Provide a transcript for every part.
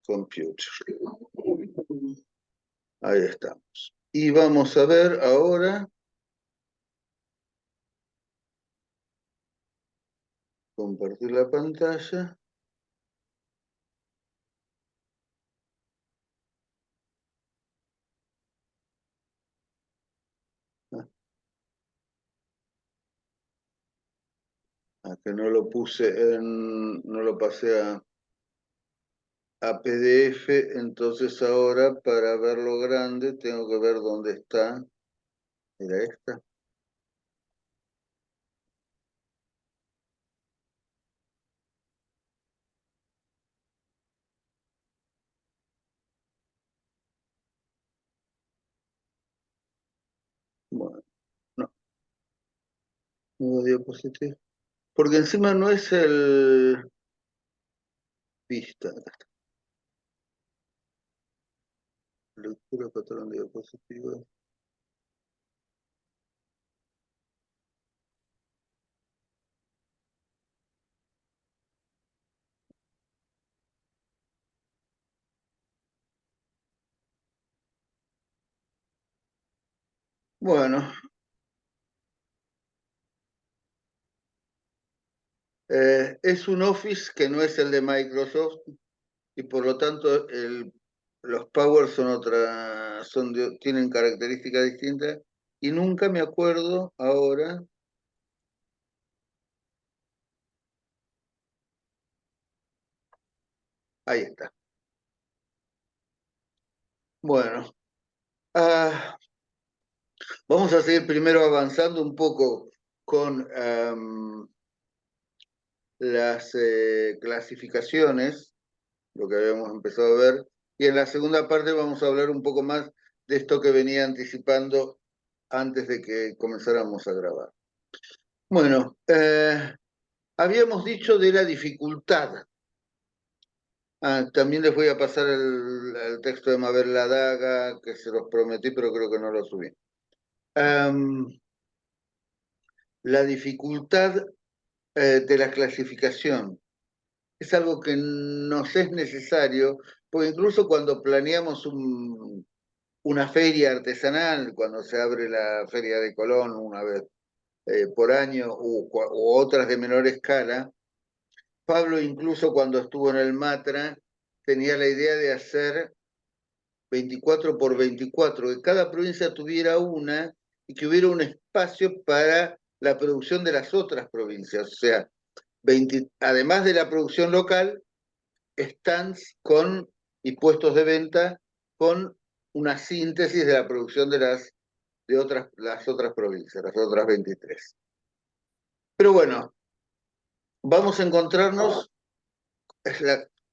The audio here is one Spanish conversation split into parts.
Computer. Ahí estamos. Y vamos a ver ahora, compartir la pantalla. Que no lo puse no lo pasé a PDF, entonces ahora para verlo grande tengo que ver dónde está. Era esta. Bueno, no, nuevo diapositiva. Porque encima no es el vista. Acá está. Lectura, patrón de diapositivas. Bueno, es un Office que no es el de Microsoft y por lo tanto los Power son tienen características distintas y nunca me acuerdo ahora. Ahí está. Bueno, vamos a seguir primero avanzando un poco con las clasificaciones, lo que habíamos empezado a ver, y en la segunda parte vamos a hablar un poco más de esto que venía anticipando antes de que comenzáramos a grabar. Bueno, habíamos dicho de la dificultad. También les voy a pasar el texto de Mabel Ladaga, que se los prometí, pero creo que no lo subí. La dificultad de la clasificación es algo que nos es necesario, porque incluso cuando planeamos una feria artesanal, cuando se abre la Feria de Colón una vez por año, u otras de menor escala, Pablo incluso cuando estuvo en el Matra tenía la idea de hacer 24 por 24, que cada provincia tuviera una y que hubiera un espacio para la producción de las otras provincias. O sea, además de la producción local, stands y puestos de venta con una síntesis de la producción de las otras provincias, las otras 23. Pero bueno, vamos a encontrarnos,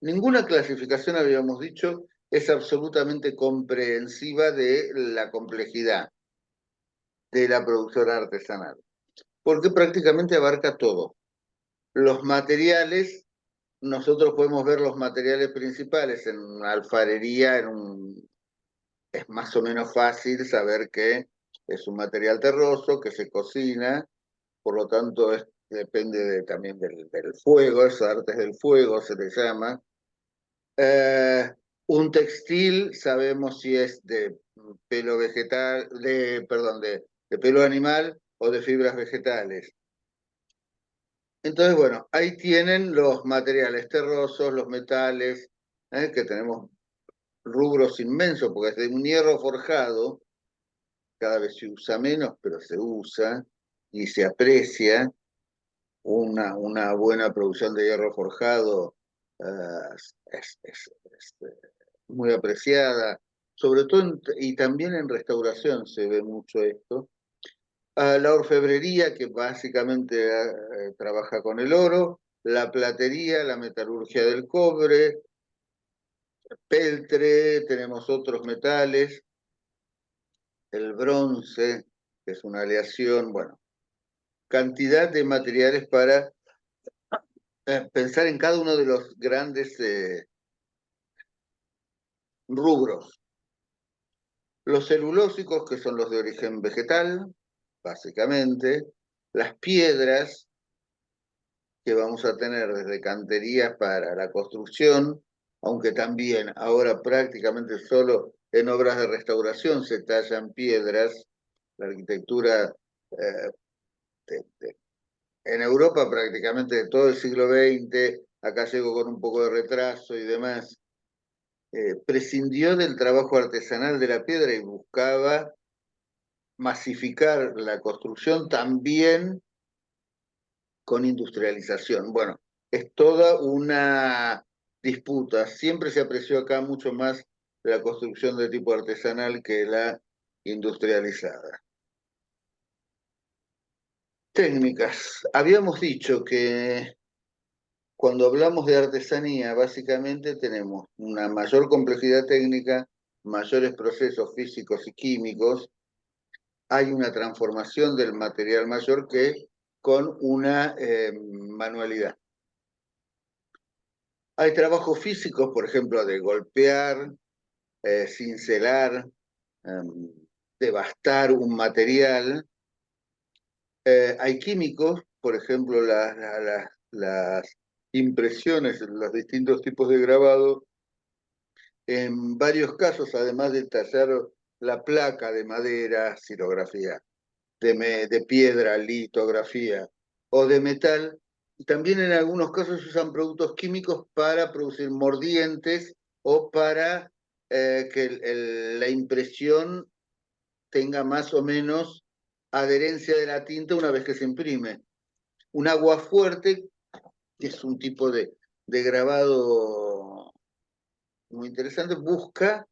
ninguna clasificación, habíamos dicho, es absolutamente comprensiva de la complejidad de la producción artesanal, porque prácticamente abarca todo. Los materiales, nosotros podemos ver los materiales principales en una alfarería, es más o menos fácil saber que es un material terroso, que se cocina, por lo tanto depende también del fuego, es artes del fuego se le llama. Un textil, sabemos si es de pelo vegetal, perdón, de pelo animal o de fibras vegetales. Entonces, bueno, ahí tienen los materiales terrosos, los metales, que tenemos rubros inmensos, porque es de un hierro forjado, cada vez se usa menos, pero se usa y se aprecia una buena producción de hierro forjado, es muy apreciada, sobre todo y también en restauración se ve mucho esto. La orfebrería, que básicamente trabaja con el oro, la platería, la metalurgia del cobre, peltre, tenemos otros metales, el bronce, que es una aleación, bueno, cantidad de materiales para pensar en cada uno de los grandes rubros. Los celulósicos, que son los de origen vegetal, básicamente, las piedras, que vamos a tener desde canterías para la construcción, aunque también ahora prácticamente solo en obras de restauración se tallan piedras. La arquitectura en Europa prácticamente de todo el siglo XX, acá llegó con un poco de retraso y demás, prescindió del trabajo artesanal de la piedra y buscaba masificar la construcción también con industrialización. Bueno, es toda una disputa. Siempre se apreció acá mucho más la construcción de tipo artesanal que la industrializada. Técnicas. Habíamos dicho que cuando hablamos de artesanía, básicamente tenemos una mayor complejidad técnica, mayores procesos físicos y químicos, hay una transformación del material mayor que con una manualidad. Hay trabajos físicos, por ejemplo, de golpear, cincelar, devastar un material. Hay químicos, por ejemplo, las impresiones, los distintos tipos de grabado. En varios casos, además de tallar la placa de madera, xilografía, de piedra, litografía, o de metal, también en algunos casos se usan productos químicos para producir mordientes o para que la impresión tenga más o menos adherencia de la tinta una vez que se imprime. Un agua fuerte, que es un tipo de grabado muy interesante, busca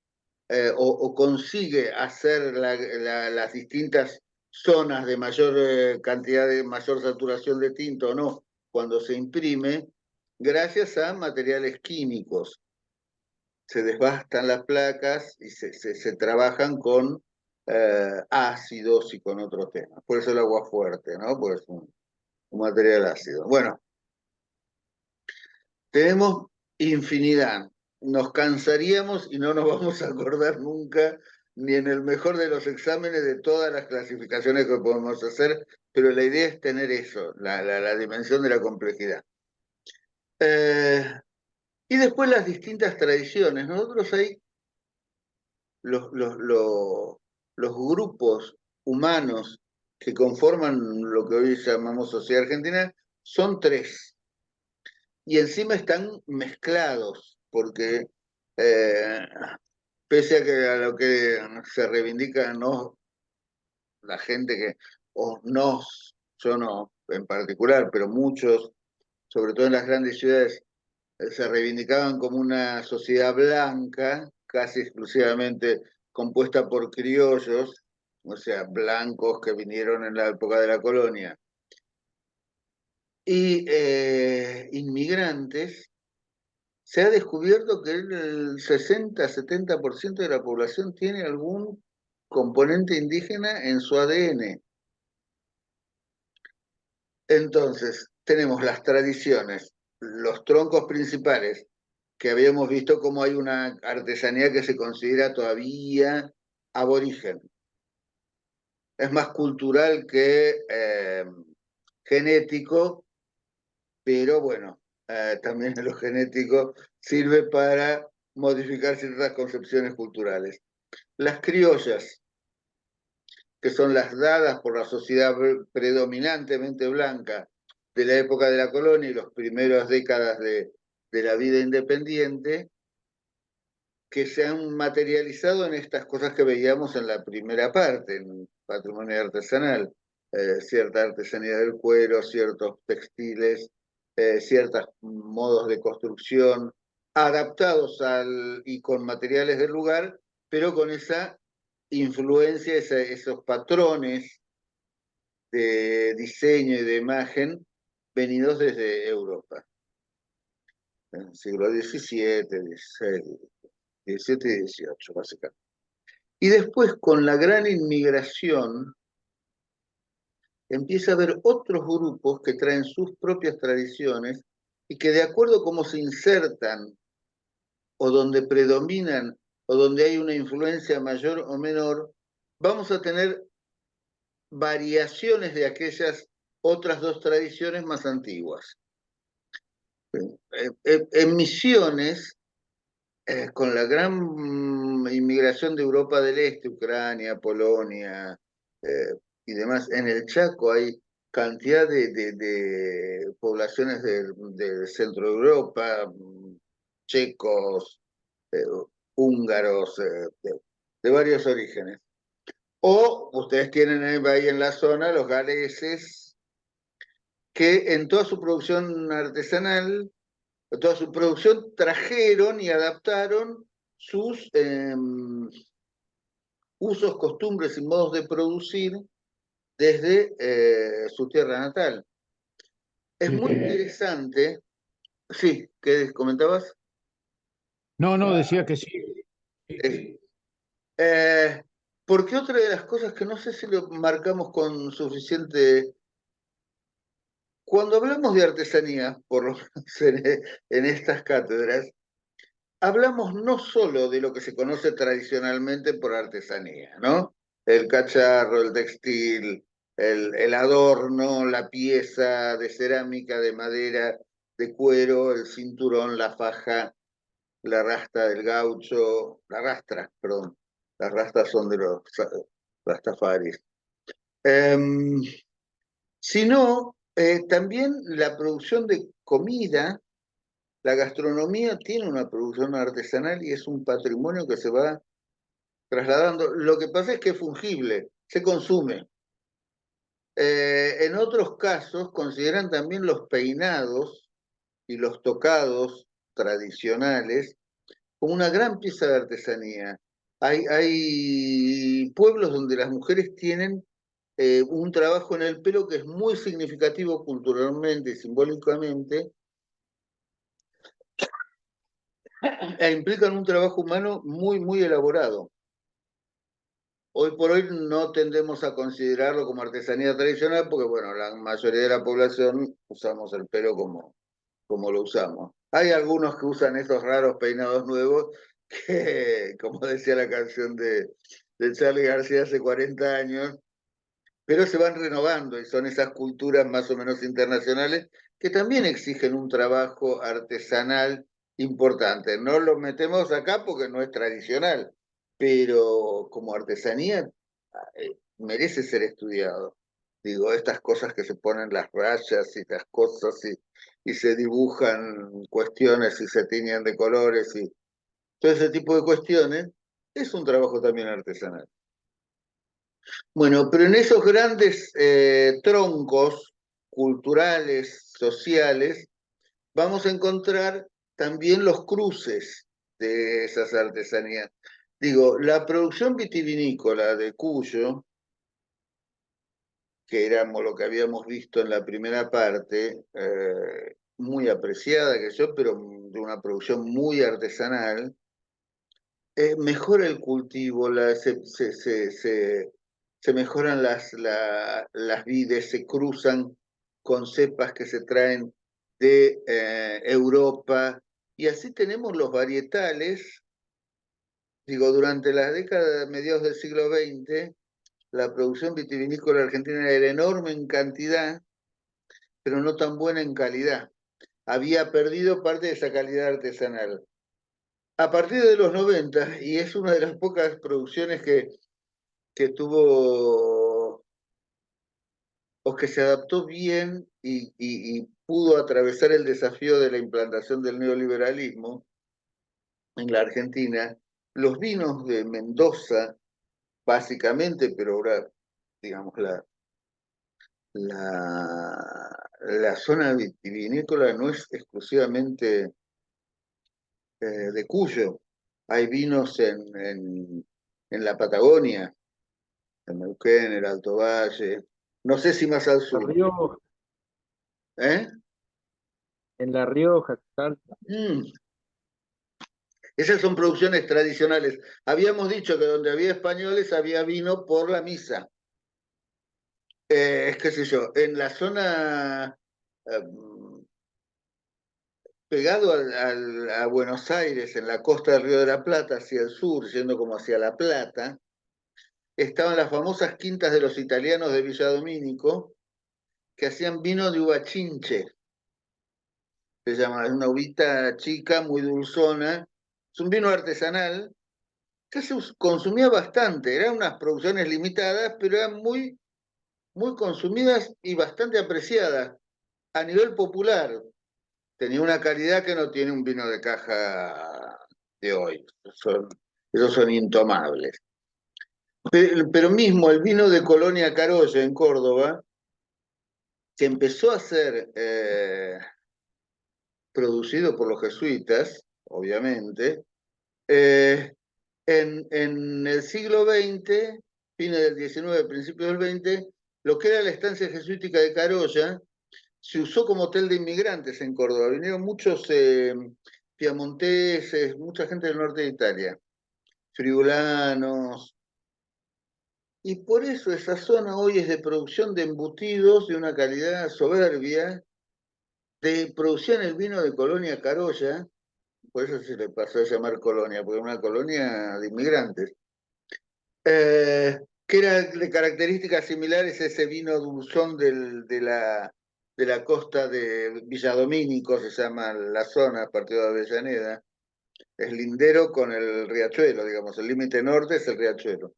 o consigue hacer las distintas zonas de mayor cantidad, de mayor saturación de tinta o no, cuando se imprime, gracias a materiales químicos. Se desbastan las placas y se trabajan con ácidos y con otros temas. Por eso el agua fuerte, ¿no? Pues un material ácido. Bueno, tenemos infinidad. Nos cansaríamos y no nos vamos a acordar nunca, ni en el mejor de los exámenes, de todas las clasificaciones que podemos hacer, pero la idea es tener eso, la dimensión de la complejidad. Eh, y después las distintas tradiciones. Nosotros hay los grupos humanos que conforman lo que hoy llamamos sociedad argentina, son tres. Y encima están mezclados, porque eh, pese a que a lo que se reivindica no la gente que, o nos, yo no en particular, pero muchos, sobre todo en las grandes ciudades, se reivindicaban como una sociedad blanca, casi exclusivamente compuesta por criollos, o sea, blancos que vinieron en la época de la colonia, y inmigrantes. Se ha descubierto que el 60-70% de la población tiene algún componente indígena en su ADN. Entonces, tenemos las tradiciones, los troncos principales, que habíamos visto cómo hay una artesanía que se considera todavía aborigen. Es más cultural que genético, pero bueno, también lo genético sirve para modificar ciertas concepciones culturales. Las criollas, que son las dadas por la sociedad predominantemente blanca de la época de la colonia y las primeras décadas de la vida independiente, que se han materializado en estas cosas que veíamos en la primera parte, en patrimonio artesanal, cierta artesanía del cuero, ciertos textiles, ciertos modos de construcción, adaptados y con materiales del lugar, pero con esa influencia, esos patrones de diseño y de imagen venidos desde Europa, en el siglo XVII, XVI, XVII y XVIII, básicamente. Y después, con la gran inmigración, empieza a haber otros grupos que traen sus propias tradiciones y que de acuerdo a cómo se insertan o donde predominan o donde hay una influencia mayor o menor, vamos a tener variaciones de aquellas otras dos tradiciones más antiguas. En Misiones con la gran inmigración de Europa del Este, Ucrania, Polonia eh, y demás, en el Chaco hay cantidad de poblaciones del centro de Europa, checos, eh, húngaros, de varios orígenes. O ustedes tienen ahí en la zona los galeses, que en toda su producción artesanal, toda su producción trajeron y adaptaron sus usos, costumbres y modos de producir desde su tierra natal. Es muy interesante. Sí, ¿qué comentabas? No, no, decía que sí. Eh, eh, Porque otra de las cosas que no sé si lo marcamos con suficiente. Cuando hablamos de artesanía, por lo menos en estas cátedras, hablamos no solo de lo que se conoce tradicionalmente por artesanía, ¿no? El cacharro, el textil, el adorno, la pieza de cerámica, de madera, de cuero, el cinturón, la faja, la rasta del gaucho, la rastra, perdón. Las rastas son de los rastafaris. Em, Sino también la producción de comida. La gastronomía tiene una producción artesanal y es un patrimonio que se va trasladando. Lo que pasa es que es fungible, se consume. En otros casos consideran también los peinados y los tocados tradicionales como una gran pieza de artesanía. Hay pueblos donde las mujeres tienen un trabajo en el pelo que es muy significativo culturalmente y simbólicamente, e implican un trabajo humano muy, muy elaborado. Hoy por hoy no tendemos a considerarlo como artesanía tradicional porque, bueno, la mayoría de la población usamos el pelo como lo usamos. Hay algunos que usan esos raros peinados nuevos que, como decía la canción de Charly García hace 40 años, pero se van renovando y son esas culturas más o menos internacionales que también exigen un trabajo artesanal importante. No lo metemos acá porque no es tradicional, pero como artesanía merece ser estudiado. Digo, estas cosas que se ponen las rayas y las cosas y se dibujan cuestiones y se tiñen de colores y todo ese tipo de cuestiones, es un trabajo también artesanal. Bueno, pero en esos grandes troncos culturales, sociales, vamos a encontrar también los cruces de esas artesanías. Digo, la producción vitivinícola de Cuyo, que éramos lo que habíamos visto en la primera parte, muy apreciada que yo, pero de una producción muy artesanal, mejora el cultivo, se mejoran las vides, se cruzan con cepas que se traen de Europa, y así tenemos los varietales. Digo, durante la década de mediados del siglo XX, la producción vitivinícola argentina era enorme en cantidad, pero no tan buena en calidad. Había perdido parte de esa calidad artesanal. A partir de los 90, y es una de las pocas producciones que tuvo o que se adaptó bien y pudo atravesar el desafío de la implantación del neoliberalismo en la Argentina, los vinos de Mendoza, básicamente, pero ahora, digamos, la zona vitivinícola no es exclusivamente de Cuyo. Hay vinos en la Patagonia, en Neuquén, el Alto Valle, no sé si más al La sur. Rioja, ¿Eh? en La Rioja, Salta. Mm, Esas son producciones tradicionales. Habíamos dicho que donde había españoles había vino por la misa. Es qué sé yo, en la zona eh, pegado a Buenos Aires, en la costa del Río de la Plata, hacia el sur, yendo como hacia La Plata, estaban las famosas quintas de los italianos de Villa Domínico, que hacían vino de uva chinche. Se llama, es una uvita chica, muy dulzona, Es un vino artesanal que se consumía bastante, eran unas producciones limitadas, pero eran muy, muy consumidas y bastante apreciadas a nivel popular. Tenía una calidad que no tiene un vino de caja de hoy. Esos son intomables. Pero mismo el vino de Colonia Carolla en Córdoba, que empezó a ser producido por los jesuitas, obviamente, eh, en el siglo XX, fines del XIX, principios del XX, lo que era la estancia jesuítica de Carolla se usó como hotel de inmigrantes en Córdoba. Vinieron muchos piamonteses, mucha gente del norte de Italia, friulanos, y por eso esa zona hoy es de producción de embutidos de una calidad soberbia, de producción el vino de Colonia Carolla, por eso se le pasó a llamar colonia, porque es una colonia de inmigrantes, que era de características similares a ese vino dulzón de la costa de Villadomínico, se llama la zona, partido de Avellaneda, es lindero con el riachuelo, digamos, el límite norte es el riachuelo.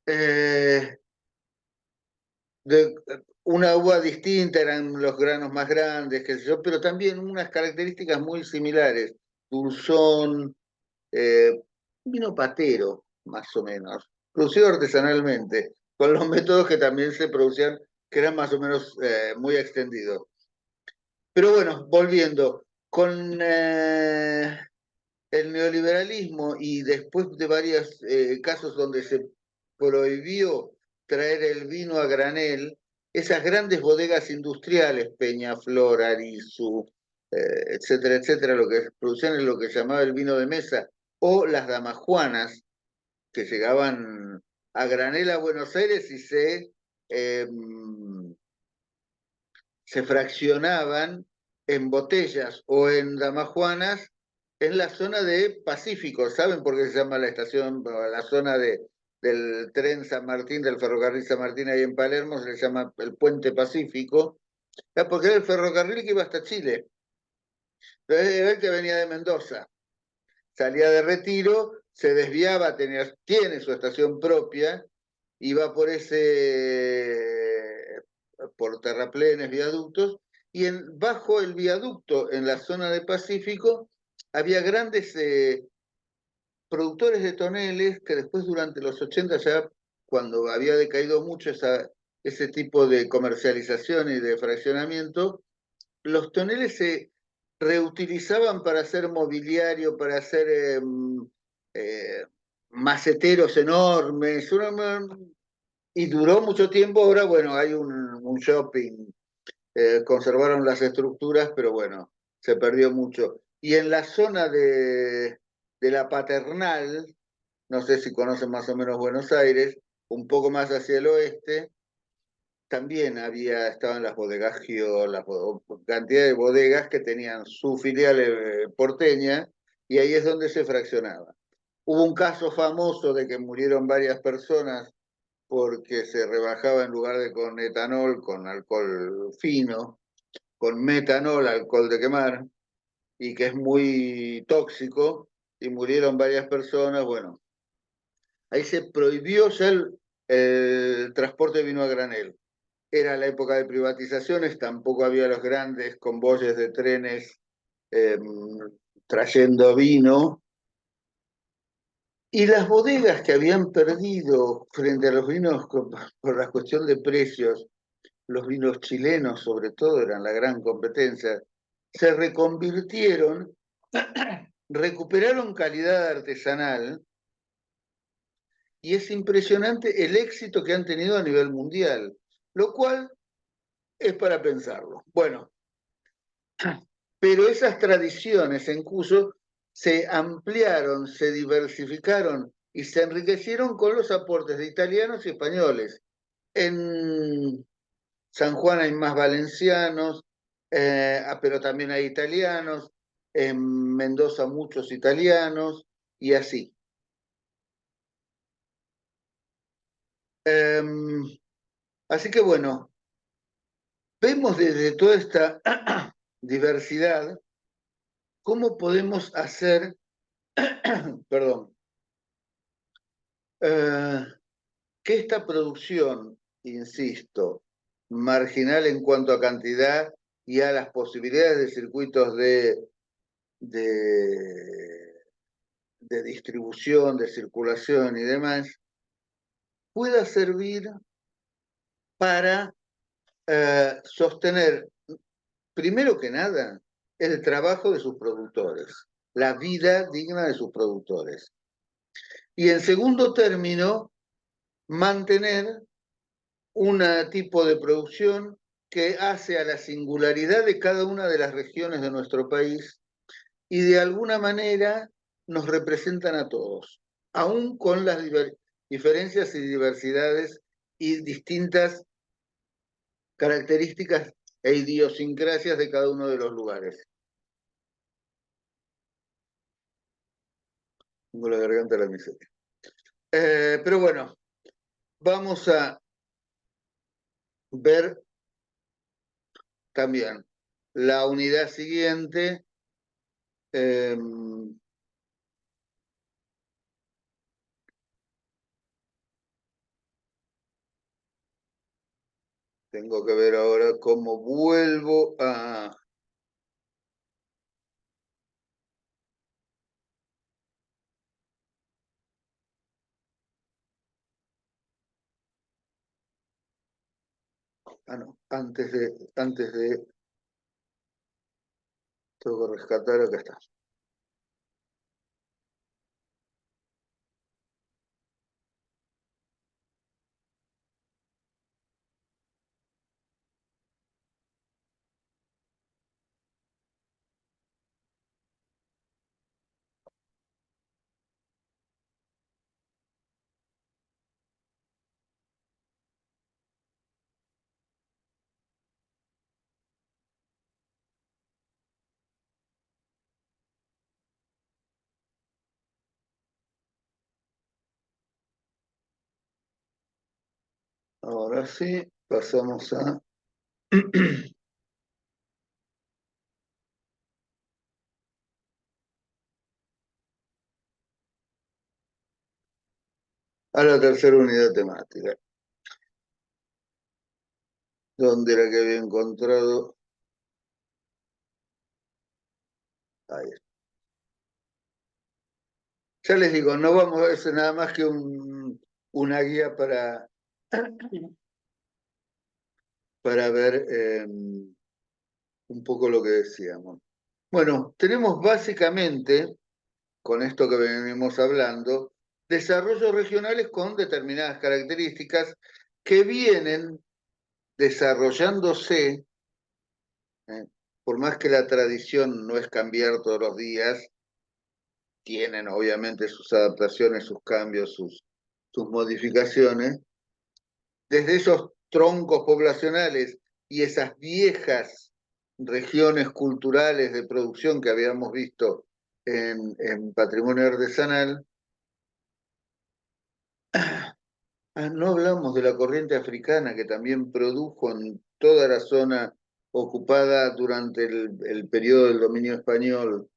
Eh, de, una uva distinta, eran los granos más grandes, qué sé yo, pero también unas características muy similares, dulzón, eh, vino patero, más o menos, producido artesanalmente, con los métodos que también se producían, que eran más o menos muy extendidos. Pero bueno, volviendo, con el neoliberalismo y después de varios casos donde se prohibió traer el vino a granel, esas grandes bodegas industriales, Peñaflor, Arizu, etcétera, etcétera, lo que producían lo que se llamaba el vino de mesa, o las damajuanas, que llegaban a granel a Buenos Aires y eh, se fraccionaban en botellas o en damajuanas en la zona de Pacífico. ¿Saben por qué se llama la estación, la zona del tren San Martín, del ferrocarril San Martín ahí en Palermo, se le llama el Puente Pacífico? Porque era el ferrocarril que iba hasta Chile. Entonces era el que venía de Mendoza. Salía de Retiro, se desviaba, tiene su estación propia, iba por terraplenes, viaductos, y bajo el viaducto, en la zona de Pacífico, había grandes productores de toneles que después durante los 80 ya, cuando había decaído mucho ese tipo de comercialización y de fraccionamiento, los toneles se reutilizaban para hacer mobiliario, para hacer eh, maceteros enormes, y duró mucho tiempo. Ahora, bueno, hay un shopping, conservaron las estructuras, pero bueno, se perdió mucho. Y en la zona de la Paternal, no sé si conocen más o menos Buenos Aires, un poco más hacia el oeste, también estaban las bodegas Gio, cantidad de bodegas que tenían su filial porteña, y ahí es donde se fraccionaba. Hubo un caso famoso de que murieron varias personas porque se rebajaba en lugar de con etanol, con alcohol fino, con metanol, alcohol de quemar, y que es muy tóxico, y murieron varias personas. Bueno, ahí se prohibió ya el transporte de vino a granel. Era la época de privatizaciones, tampoco había los grandes convoyes de trenes eh, trayendo vino. Y las bodegas que habían perdido frente a los vinos por la cuestión de precios, los vinos chilenos sobre todo eran la gran competencia, se reconvirtieron, recuperaron calidad artesanal, y es impresionante el éxito que han tenido a nivel mundial, lo cual es para pensarlo. Bueno, pero esas tradiciones en Cuyo se ampliaron, se diversificaron y se enriquecieron con los aportes de italianos y españoles. En San Juan hay más valencianos, pero también hay italianos, en Mendoza muchos italianos, y así. Así que bueno, vemos desde toda esta diversidad cómo podemos hacer perdón, que esta producción, insisto, marginal en cuanto a cantidad y a las posibilidades de circuitos de, de distribución, de circulación y demás, pueda servir para sostener, primero que nada, el trabajo de sus productores, la vida digna de sus productores. Y en segundo término, mantener un tipo de producción que hace a la singularidad de cada una de las regiones de nuestro país y de alguna manera nos representan a todos, aún con las diferencias y diversidades y distintas características e idiosincrasias de cada uno de los lugares. Tengo la garganta de la miseria. Pero bueno, vamos a ver también la unidad siguiente. Eh, tengo que ver ahora cómo vuelvo no, antes de, tengo que rescatar, acá está. Ahora sí, pasamos a la tercera unidad temática, donde era que había encontrado. Ahí está. Ya les digo, no vamos a hacer nada más que una guía para ver un poco lo que decíamos. Bueno, tenemos básicamente, con esto que venimos hablando, desarrollos regionales con determinadas características que vienen desarrollándose, por más que la tradición no es cambiar todos los días, tienen obviamente sus adaptaciones, sus cambios, sus modificaciones, desde esos troncos poblacionales y esas viejas regiones culturales de producción que habíamos visto en patrimonio artesanal. No hablamos de la corriente africana que también produjo en toda la zona ocupada durante el periodo del dominio español.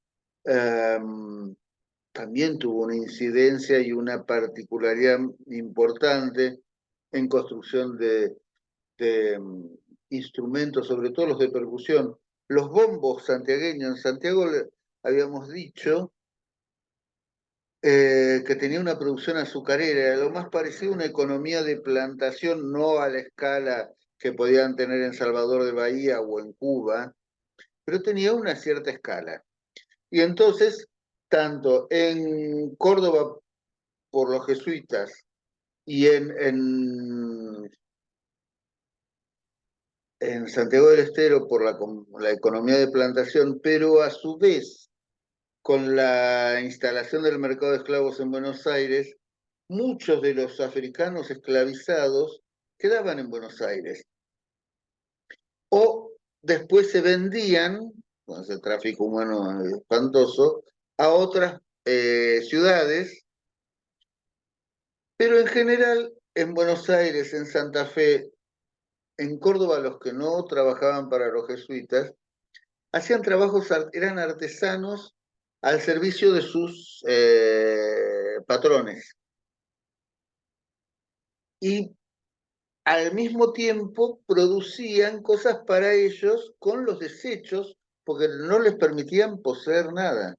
También tuvo una incidencia y una particularidad importante en construcción de instrumentos, sobre todo los de percusión. Los bombos santiagueños, en Santiago habíamos dicho que tenía una producción azucarera, era lo más parecido a una economía de plantación, no a la escala que podían tener en Salvador de Bahía o en Cuba, pero tenía una cierta escala. Y entonces, tanto en Córdoba por los jesuitas y en Santiago del Estero por la economía de plantación, pero a su vez con la instalación del mercado de esclavos en Buenos Aires, muchos de los africanos esclavizados quedaban en Buenos Aires o después se vendían, con ese tráfico humano espantoso, a otras ciudades, pero en general en Buenos Aires, en Santa Fe, en Córdoba, los que no trabajaban para los jesuitas, hacían trabajos, eran artesanos al servicio de sus patrones. Y al mismo tiempo producían cosas para ellos con los desechos, porque no les permitían poseer nada.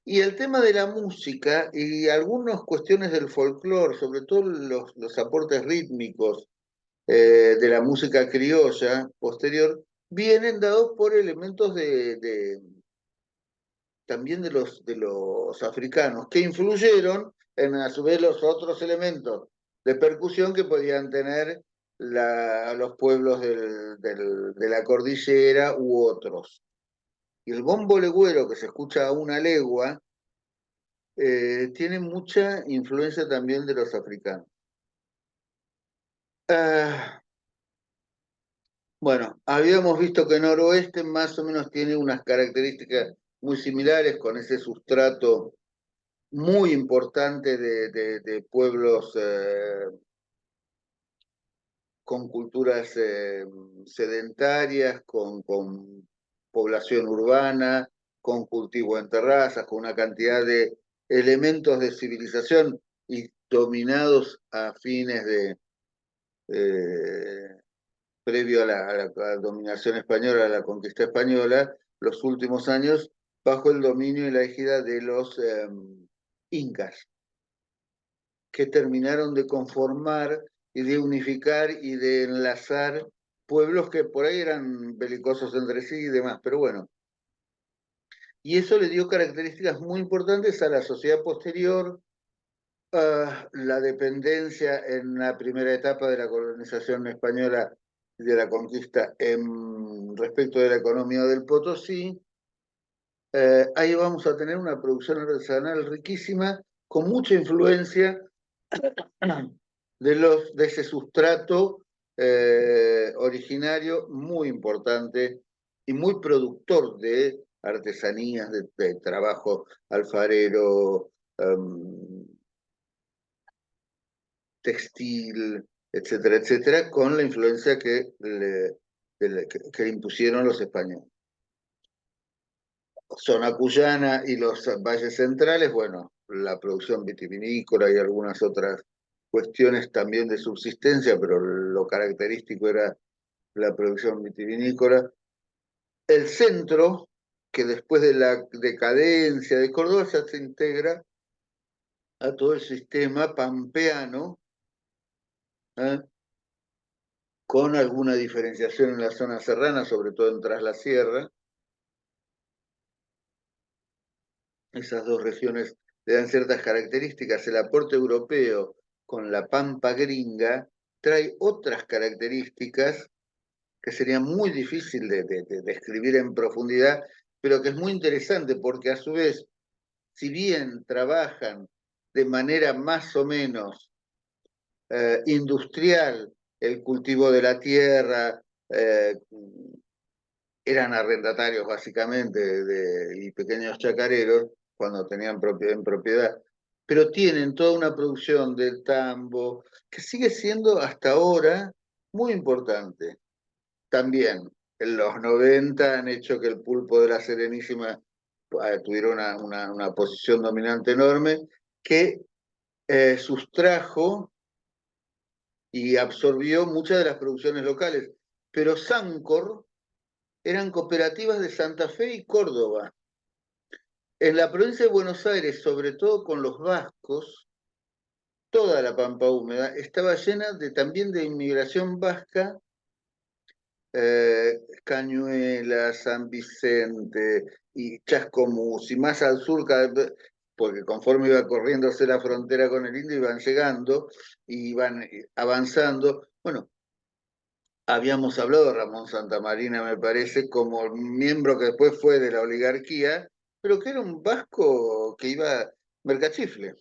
Y el tema de la música y algunas cuestiones del folclore, sobre todo los aportes rítmicos de la música criolla posterior, vienen dados por elementos también de los africanos, que influyeron en a su vez los otros elementos de percusión que podían tener los pueblos de la cordillera u otros. Y el bombo legüero que se escucha a una legua tiene mucha influencia también de los africanos. Bueno, habíamos visto que Noroeste más o menos tiene unas características muy similares con ese sustrato muy importante de pueblos con culturas sedentarias, con población urbana, con cultivo en terrazas, con una cantidad de elementos de civilización y dominados a fines previo a la dominación española, a la conquista española, los últimos años bajo el dominio y la égida de los incas, que terminaron de conformar y de unificar y de enlazar pueblos que por ahí eran belicosos entre sí y demás, pero bueno. Y eso le dio características muy importantes a la sociedad posterior, la dependencia en la primera etapa de la colonización española y de la conquista respecto de la economía del Potosí. Ahí vamos a tener una producción artesanal riquísima, con mucha influencia de ese sustrato originario muy importante y muy productor de artesanías, de trabajo alfarero, textil, etcétera, etcétera, con la influencia que le impusieron los españoles. Zona cuyana y los valles centrales, bueno, la producción vitivinícola y algunas otras cuestiones también de subsistencia, pero lo característico era la producción vitivinícola. El centro, que después de la decadencia de Córdoba se integra a todo el sistema pampeano, ¿eh? Con alguna diferenciación en la zona serrana, sobre todo en Tras la Sierra. Esas dos regiones le dan ciertas características. El aporte europeo con la pampa gringa trae otras características que sería muy difícil de describir en profundidad, pero que es muy interesante porque a su vez, si bien trabajan de manera más o menos industrial el cultivo de la tierra, eran arrendatarios básicamente y pequeños chacareros cuando tenían en propiedad, pero tienen toda una producción del tambo que sigue siendo hasta ahora muy importante. También en los 90 han hecho que el pulpo de la Serenísima tuviera una posición dominante enorme que sustrajo y absorbió muchas de las producciones locales. Pero Sancor eran cooperativas de Santa Fe y Córdoba. En la provincia de Buenos Aires, sobre todo con los vascos, toda la pampa húmeda estaba llena también de inmigración vasca, Cañuelas, San Vicente y Chascomús, y más al sur, porque conforme iba corriéndose la frontera con el Indio, iban llegando y iban avanzando. Bueno, habíamos hablado de Ramón Santamarina, me parece, como miembro que después fue de la oligarquía, pero que era un vasco que iba mercachifle.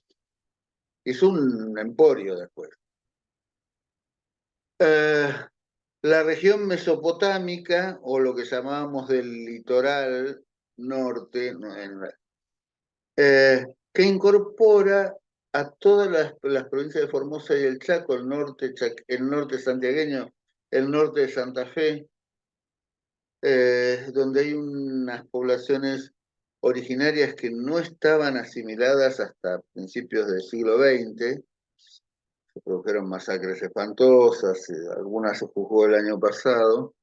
Hizo un emporio después. Eh, la región mesopotámica, o lo que llamábamos del litoral norte, que incorpora a todas las provincias de Formosa y el Chaco, el norte santiagueño, el norte de Santa Fe, donde hay unas poblaciones originarias que no estaban asimiladas hasta principios del siglo XX. Se produjeron masacres espantosas, algunas se juzgó el año pasado,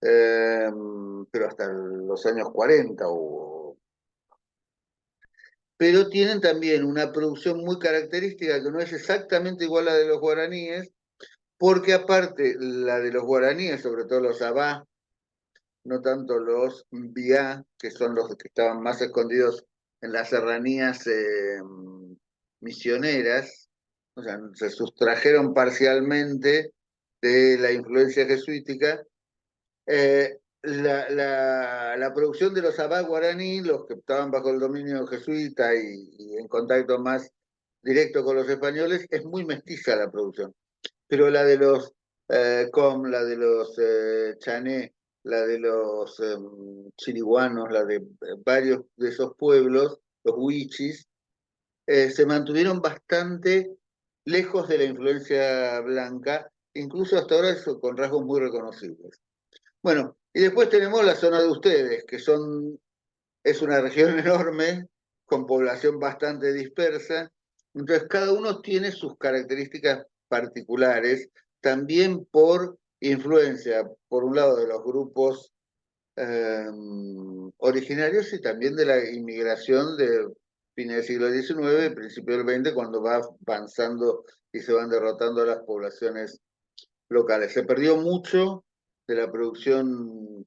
pero hasta los años 40 hubo. Pero tienen también una producción muy característica que no es exactamente igual a la de los guaraníes, porque aparte la de los guaraníes, sobre todo los abá, no tanto los biá, que son los que estaban más escondidos en las serranías misioneras, o sea, se sustrajeron parcialmente de la influencia jesuítica. La producción de los abá guaraní, los que estaban bajo el dominio jesuita y en contacto más directo con los españoles, es muy mestiza la producción. Pero la de los la de los chané, la de los chiriguanos, la de varios de esos pueblos, los huichis, se mantuvieron bastante lejos de la influencia blanca, incluso hasta ahora con rasgos muy reconocibles. Bueno, y después tenemos la zona de ustedes, que es una región enorme, con población bastante dispersa, entonces cada uno tiene sus características particulares, también por influencia, por un lado, de los grupos originarios y también de la inmigración de fines del siglo XIX, principio del XX, cuando va avanzando y se van derrotando a las poblaciones locales. Se perdió mucho de la producción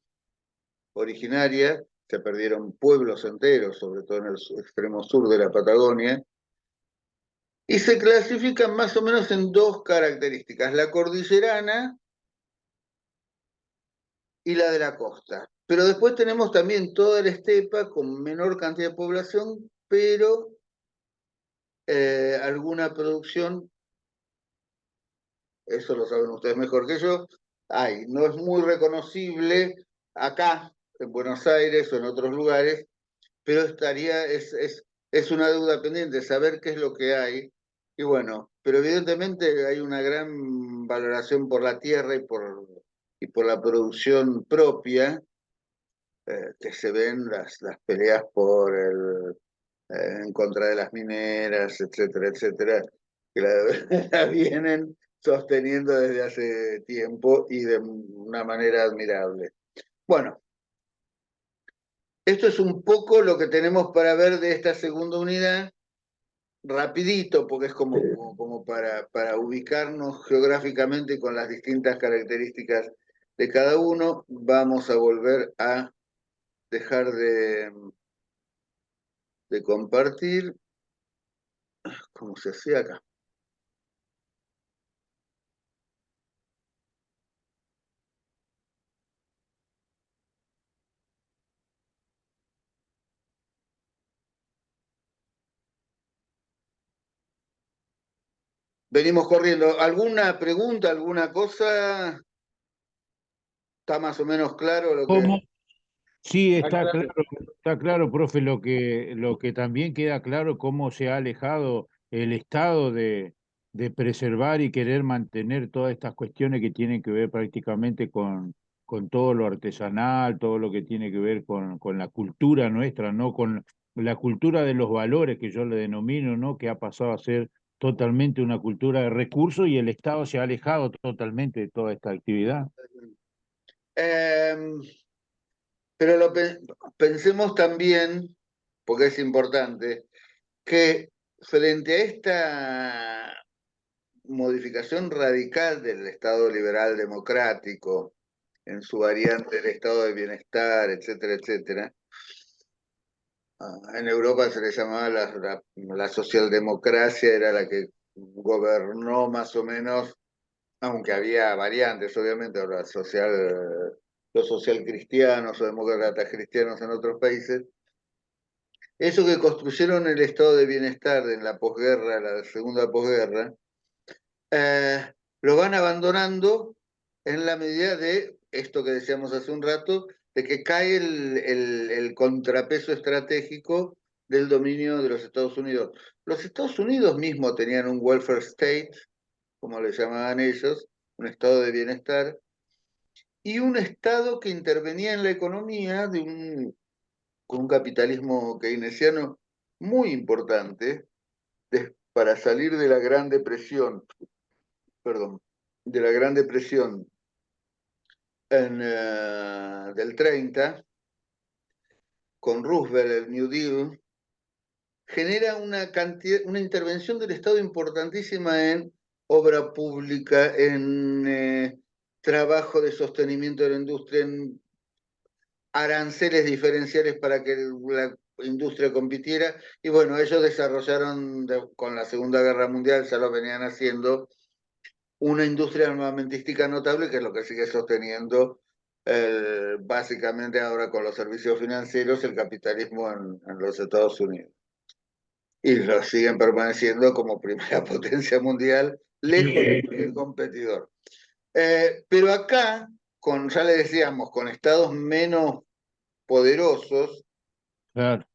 originaria, se perdieron pueblos enteros, sobre todo en el extremo sur de la Patagonia, y se clasifican más o menos en dos características, la cordillerana y la de la costa. Pero después tenemos también toda la estepa con menor cantidad de población, pero alguna producción, eso lo saben ustedes mejor que yo, hay. No es muy reconocible acá, en Buenos Aires o en otros lugares, pero es una deuda pendiente saber qué es lo que hay. Y bueno, pero evidentemente hay una gran valoración por la tierra y por la producción propia, que se ven las peleas en contra de las mineras, etcétera, etcétera, que la vienen sosteniendo desde hace tiempo y de una manera admirable. Bueno, esto es un poco lo que tenemos para ver de esta segunda unidad, rapidito, porque es como para ubicarnos geográficamente con las distintas características de cada uno. Vamos a volver a dejar de compartir, como se hacía acá. Venimos corriendo. ¿Alguna pregunta, alguna cosa? ¿Está más o menos claro lo que... ¿Cómo? Sí, está claro, profe, lo que también queda claro, cómo se ha alejado el Estado de preservar y querer mantener todas estas cuestiones que tienen que ver prácticamente con todo lo artesanal, todo lo que tiene que ver con la cultura nuestra, ¿no? Con la cultura de los valores que yo le denomino, ¿no? Que ha pasado a ser totalmente una cultura de recursos y el Estado se ha alejado totalmente de toda esta actividad. Em, pero pensemos también, porque es importante, que frente a esta modificación radical del Estado liberal democrático, en su variante del Estado de bienestar, etcétera, etcétera, en Europa se le llamaba la socialdemocracia, era la que gobernó más o menos, aunque había variantes, obviamente, los social cristianos o demócratas cristianos en otros países. Eso que construyeron el estado de bienestar en la posguerra, la segunda posguerra, lo van abandonando en la medida de esto que decíamos hace un rato, de que cae el contrapeso estratégico del dominio de los Estados Unidos. Los Estados Unidos mismos tenían un welfare state, como le llamaban ellos, un estado de bienestar, y un Estado que intervenía en la economía con un capitalismo keynesiano muy importante para salir de la Gran Depresión, perdón, de la Gran Depresión del 30, con Roosevelt, el New Deal, genera una intervención del Estado importantísima en obra pública, en trabajo de sostenimiento de la industria, en aranceles diferenciales para que la industria compitiera. Y bueno, ellos desarrollaron con la Segunda Guerra Mundial, ya lo venían haciendo, una industria armamentística notable, que es lo que sigue sosteniendo básicamente ahora con los servicios financieros el capitalismo en los Estados Unidos. Y lo siguen permaneciendo como primera potencia mundial, lejos de cualquier competidor. Pero acá, ya le decíamos, con estados menos poderosos, Claro.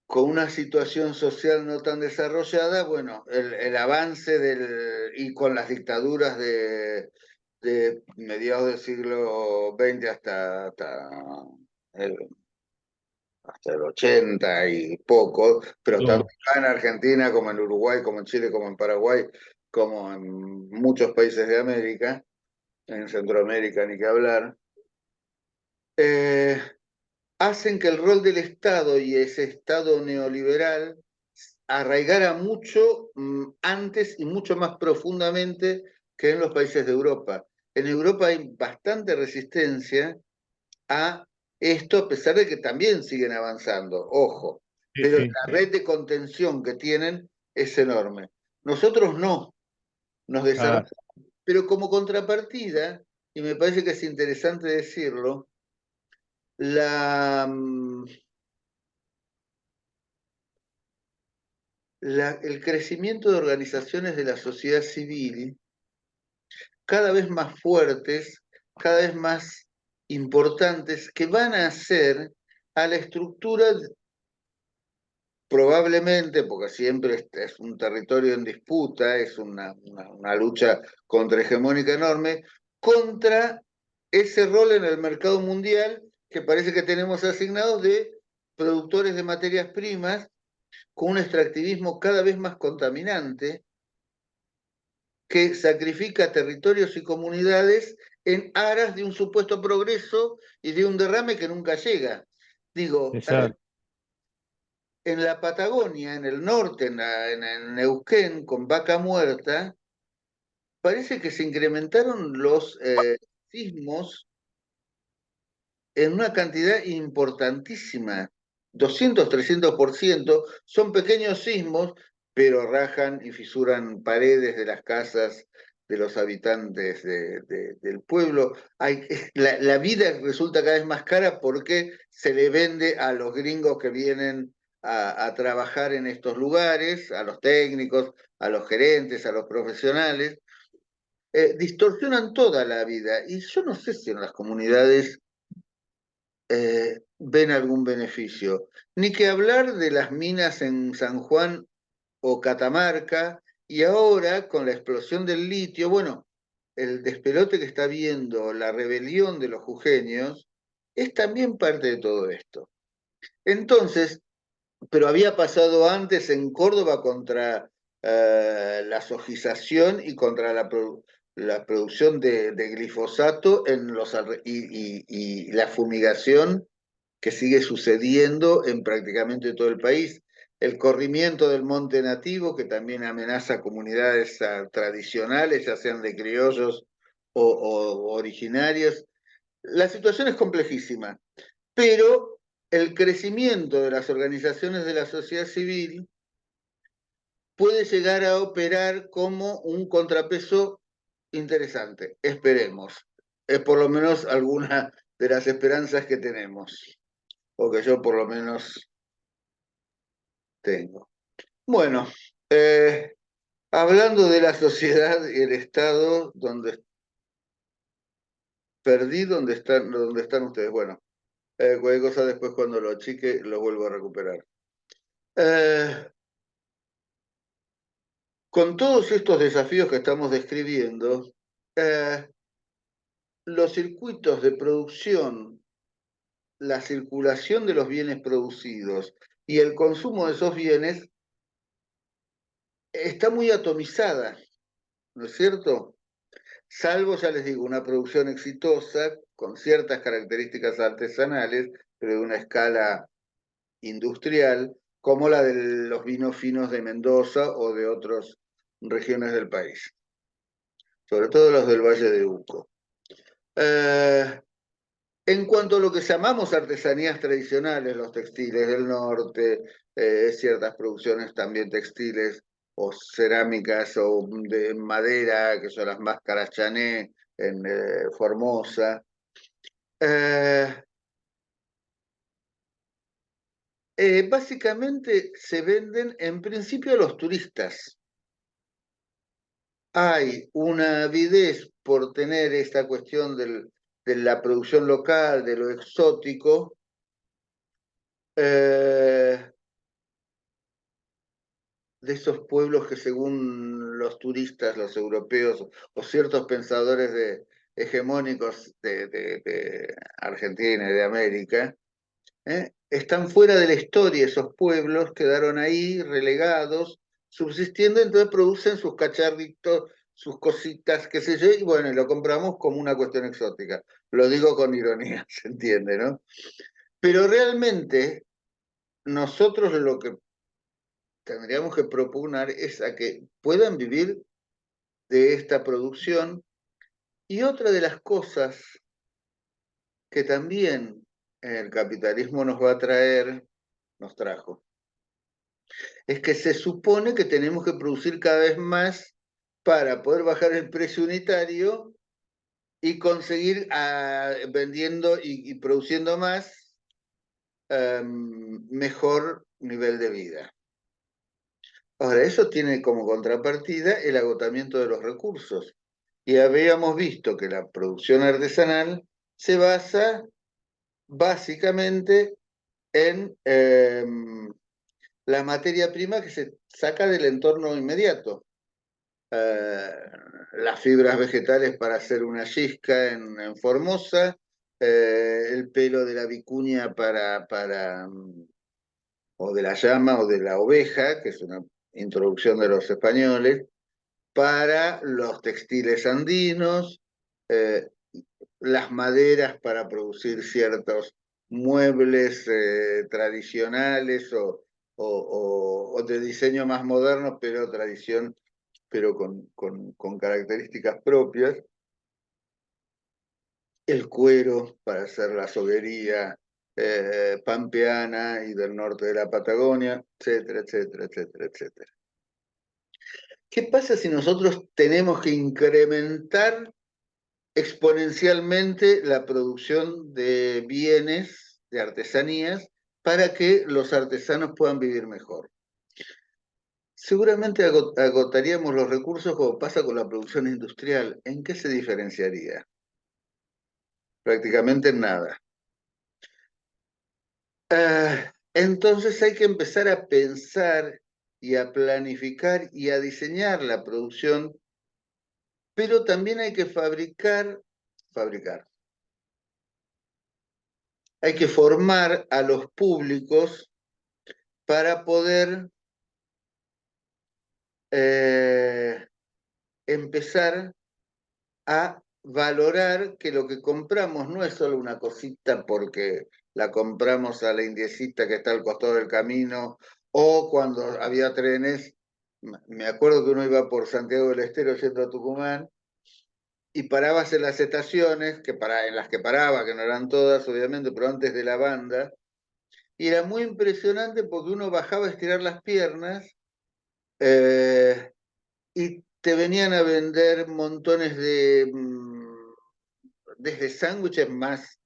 Con una situación social no tan desarrollada, bueno, el avance y con las dictaduras de mediados del siglo XX el, hasta el 80 y poco, pero tanto en Argentina como en Uruguay, como en Chile, como en Paraguay, como en muchos países de América, en Centroamérica ni que hablar, hacen que el rol del Estado y ese Estado neoliberal arraigara mucho antes y mucho más profundamente que en los países de Europa. En Europa hay bastante resistencia a esto, a pesar de que también siguen avanzando, ojo, Sí, pero sí. la red de contención que tienen es enorme. Nosotros no, nos desarrollamos, pero como contrapartida, y me parece que es interesante decirlo, la, el crecimiento de organizaciones de la sociedad civil cada vez más fuertes, cada vez más importantes, que van a hacer a la estructura, probablemente, porque siempre es un territorio en disputa, es una lucha contrahegemónica enorme, contra ese rol en el mercado mundial que parece que tenemos asignados de productores de materias primas con un extractivismo cada vez más contaminante, que sacrifica territorios y comunidades en aras de un supuesto progreso y de un derrame que nunca llega. Digo, Exacto. en la Patagonia, en el norte, en Neuquén, con Vaca Muerta, parece que se incrementaron los sismos en una cantidad importantísima, 200-300%. Son pequeños sismos, pero rajan y fisuran paredes de las casas de los habitantes del pueblo. La vida resulta cada vez más cara porque se le vende a los gringos que vienen a trabajar en estos lugares, a los técnicos, a los gerentes, a los profesionales. Distorsionan toda la vida. Y yo no sé si en las comunidades ven algún beneficio. Ni que hablar de las minas en San Juan o Catamarca, y ahora con la explosión del litio, bueno, el despelote que está viendo, la rebelión de los jujeños, es también parte de todo esto. Entonces, pero había pasado antes en Córdoba contra la sojización y contra la producción de glifosato y la fumigación que sigue sucediendo en prácticamente todo el país. El corrimiento del monte nativo, que también amenaza comunidades tradicionales, ya sean de criollos o originarios. La situación es complejísima, pero el crecimiento de las organizaciones de la sociedad civil puede llegar a operar como un contrapeso interesante. Esperemos. Es por lo menos alguna de las esperanzas que tenemos, o que yo por lo menos tengo. Bueno, hablando de la sociedad y el Estado, perdí donde están ustedes. Bueno, cualquier cosa después cuando lo achique lo vuelvo a recuperar. Eh, con todos estos desafíos que estamos describiendo, los circuitos de producción la circulación de los bienes producidos y el consumo de esos bienes está muy atomizada, ¿no es cierto? Salvo, ya les digo, una producción exitosa con ciertas características artesanales, pero de una escala industrial, como la de los vinos finos de Mendoza o de otras regiones del país, sobre todo los del Valle de Uco. En cuanto a lo que llamamos artesanías tradicionales, los textiles del norte, ciertas producciones también textiles o cerámicas o de madera, que son las máscaras chané en Formosa. Básicamente se venden en principio a los turistas. Hay una avidez por tener esta cuestión de la producción local, de lo exótico, de esos pueblos que según los turistas, los europeos o ciertos pensadores hegemónicos de Argentina y de América, están fuera de la historia, esos pueblos quedaron ahí relegados, subsistiendo, entonces producen sus cacharritos, sus cositas, qué sé yo, y bueno, y lo compramos como una cuestión exótica. Lo digo con ironía, se entiende, ¿no? Pero realmente nosotros lo que tendríamos que propugnar es a que puedan vivir de esta producción. Y otra de las cosas que también el capitalismo nos va a traer, nos trajo, es que se supone que tenemos que producir cada vez más para poder bajar el precio unitario y conseguir vendiendo y produciendo más mejor nivel de vida. Ahora, eso tiene como contrapartida el agotamiento de los recursos. Y habíamos visto que la producción artesanal se basa básicamente en la materia prima que se saca del entorno inmediato. Eh, las fibras vegetales para hacer una chisca en Formosa, el pelo de la vicuña o de la llama o de la oveja, que es una introducción de los españoles, para los textiles andinos, eh, las maderas para producir ciertos muebles tradicionales o de diseño más moderno, pero tradición, pero con características propias, el cuero para hacer la soguería pampeana y del norte de la Patagonia, etcétera, etcétera, etcétera, etcétera. ¿Qué pasa si nosotros tenemos que incrementar exponencialmente la producción de bienes, de artesanías, para que los artesanos puedan vivir mejor? Seguramente agotaríamos los recursos como pasa con la producción industrial. ¿En qué se diferenciaría? Prácticamente en nada. Entonces hay que empezar a pensar y a planificar y a diseñar la producción, pero también hay que fabricar. Hay que formar a los públicos para poder empezar a valorar que lo que compramos no es solo una cosita porque la compramos a la indiecita que está al costado del camino, o cuando había trenes, me acuerdo que uno iba por Santiago del Estero yendo a Tucumán, y parabas en las estaciones, en las que paraba, que no eran todas, obviamente, pero antes de la banda, y era muy impresionante porque uno bajaba a estirar las piernas y te venían a vender montones desde sándwiches más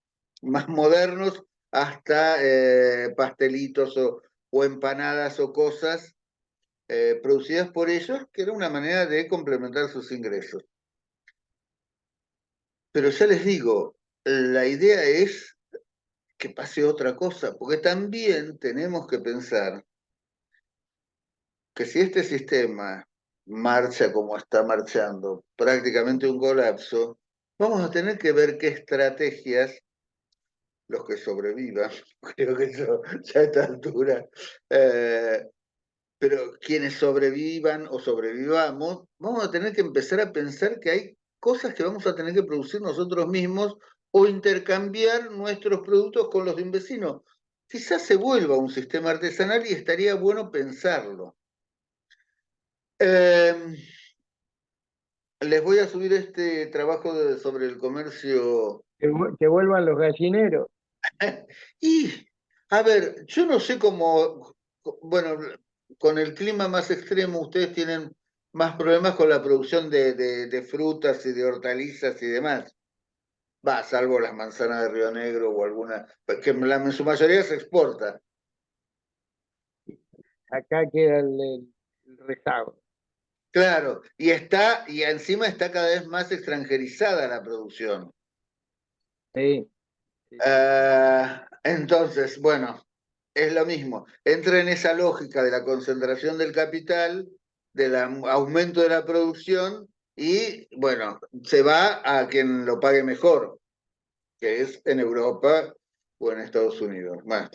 modernos hasta pastelitos o empanadas o cosas producidas por ellos, que era una manera de complementar sus ingresos. Pero ya les digo, la idea es que pase otra cosa, porque también tenemos que pensar que si este sistema marcha como está marchando, prácticamente un colapso, vamos a tener que ver qué estrategias los que sobrevivan, creo que eso ya a esta altura, pero quienes sobrevivan o sobrevivamos, vamos a tener que empezar a pensar que hay cosas que vamos a tener que producir nosotros mismos o intercambiar nuestros productos con los de un vecino. Quizás se vuelva un sistema artesanal y estaría bueno pensarlo. Les voy a subir este trabajo sobre el comercio. Que vuelvan los gallineros. Y, a ver, yo no sé cómo, bueno, con el clima más extremo ustedes tienen más problemas con la producción de frutas y de hortalizas y demás. Va, salvo las manzanas de Río Negro o alguna, pues que en su mayoría se exporta. Acá queda el rezago. Claro, y encima está cada vez más extranjerizada la producción. Sí, sí, sí. Entonces, bueno, es lo mismo. Entra en esa lógica de la concentración del capital, del aumento de la producción y, bueno, se va a quien lo pague mejor, que es en Europa o en Estados Unidos. Bueno,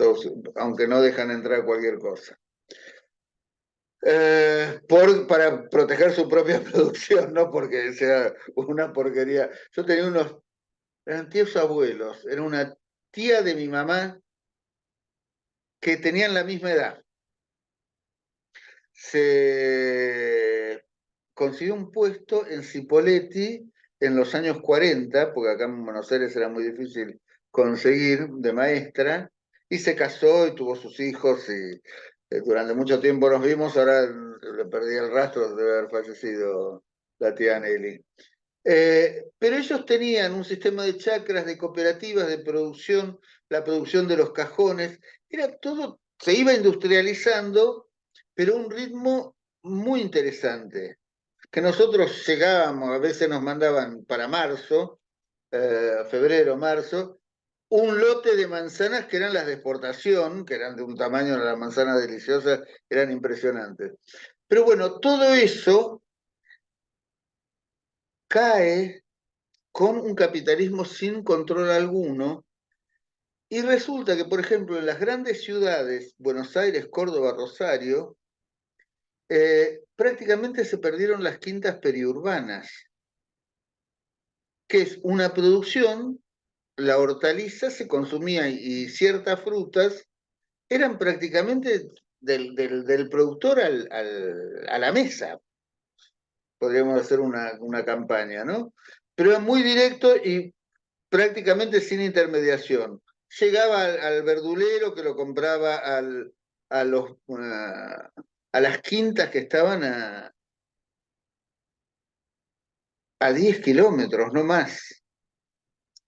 aunque no dejan entrar cualquier cosa. Para proteger su propia producción, no porque sea una porquería. Yo tenía eran tíos abuelos, era una tía de mi mamá que tenían la misma edad. Se consiguió un puesto en Cipolletti en los años 40, porque acá en Buenos Aires era muy difícil conseguir de maestra, y se casó y tuvo sus hijos, y durante mucho tiempo nos vimos, ahora le perdí el rastro de haber fallecido la tía Nelly. Pero ellos tenían un sistema de chacras, de cooperativas, de producción, la producción de los cajones, era todo, se iba industrializando, pero a un ritmo muy interesante, que nosotros llegábamos, a veces nos mandaban para marzo, febrero, marzo, un lote de manzanas que eran las de exportación, que eran de un tamaño, las manzanas deliciosas, eran impresionantes. Pero bueno, todo eso cae con un capitalismo sin control alguno, y resulta que, por ejemplo, en las grandes ciudades, Buenos Aires, Córdoba, Rosario, prácticamente se perdieron las quintas periurbanas, que es una producción, la hortaliza se consumía y ciertas frutas eran prácticamente del productor a la mesa, podríamos hacer una campaña, ¿no? Pero era muy directo y prácticamente sin intermediación. Llegaba al verdulero que lo compraba a, los, a las quintas que estaban a 10 kilómetros, no más.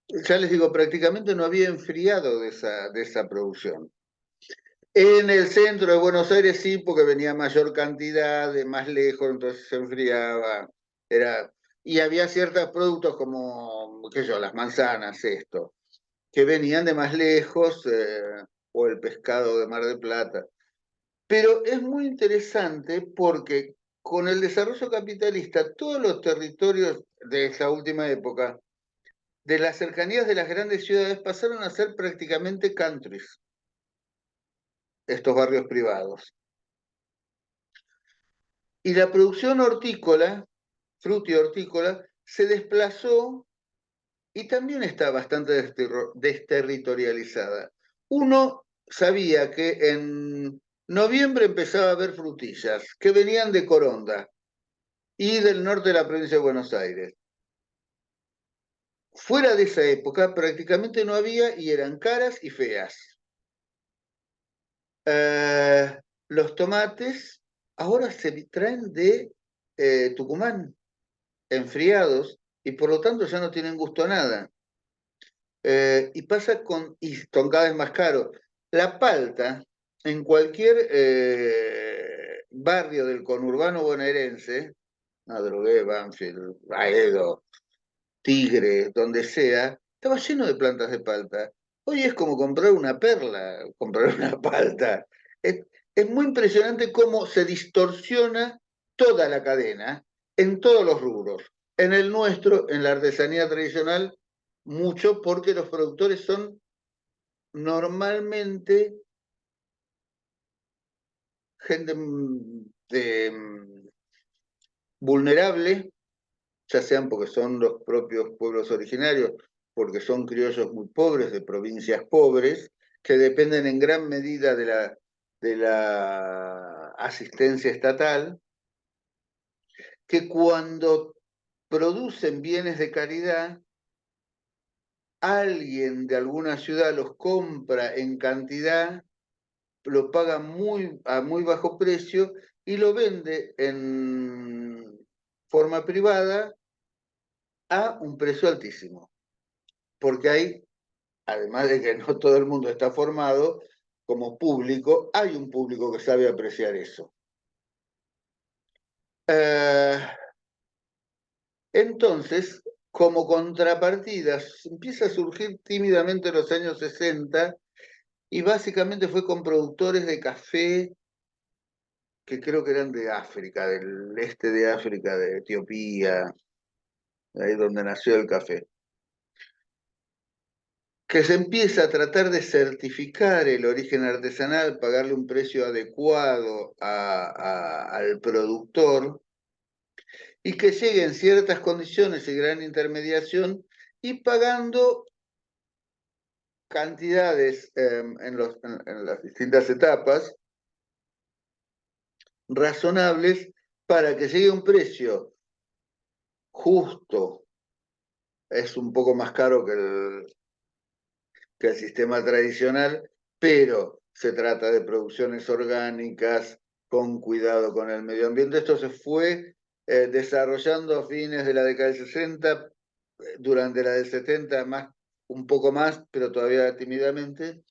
Ya les digo, prácticamente no había enfriado de esa producción. En el centro de Buenos Aires sí, porque venía mayor cantidad, de más lejos, entonces se enfriaba. Era, y había ciertos productos como, qué sé yo, las manzanas, esto, que venían de más lejos, o el pescado de Mar del Plata. Pero es muy interesante porque con el desarrollo capitalista, todos los territorios de esa última época, de las cercanías de las grandes ciudades, pasaron a ser prácticamente countries, estos barrios privados. Y la producción hortícola, hortícola, se desplazó y también está bastante desterritorializada. Uno sabía que en noviembre empezaba a haber frutillas que venían de Coronda y del norte de la provincia de Buenos Aires. Fuera de esa época prácticamente no había y eran caras y feas. Los tomates ahora se traen de Tucumán, enfriados, y por lo tanto ya no tienen gusto a nada. Y pasa y son cada vez más caros. La palta, en cualquier barrio del conurbano bonaerense, Adrogué, Banfield, Baedo, Tigre, donde sea, estaba lleno de plantas de palta. Hoy es como comprar una perla, comprar una palta. Es muy impresionante cómo se distorsiona toda la cadena en todos los rubros. En el nuestro, en la artesanía tradicional, mucho porque los productores son normalmente gente vulnerable, ya sean porque son los propios pueblos originarios, porque son criollos muy pobres, de provincias pobres, que dependen en gran medida de la asistencia estatal, que cuando producen bienes de caridad, alguien de alguna ciudad los compra en cantidad, lo paga a muy bajo precio y lo vende en forma privada a un precio altísimo. Porque hay, además de que no todo el mundo está formado, como público, hay un público que sabe apreciar eso. Entonces, como contrapartida, empieza a surgir tímidamente en los años 60 y básicamente fue con productores de café que creo que eran de África, del este de África, de Etiopía, ahí donde nació el café, que se empieza a tratar de certificar el origen artesanal, pagarle un precio adecuado al productor y que llegue en ciertas condiciones y gran intermediación y pagando cantidades en las distintas etapas razonables para que llegue a un precio justo. Es un poco más caro que el sistema tradicional, pero se trata de producciones orgánicas con cuidado con el medio ambiente. Esto se fue desarrollando a fines de la década del 60, durante la del 70 más, un poco más, pero todavía tímidamente,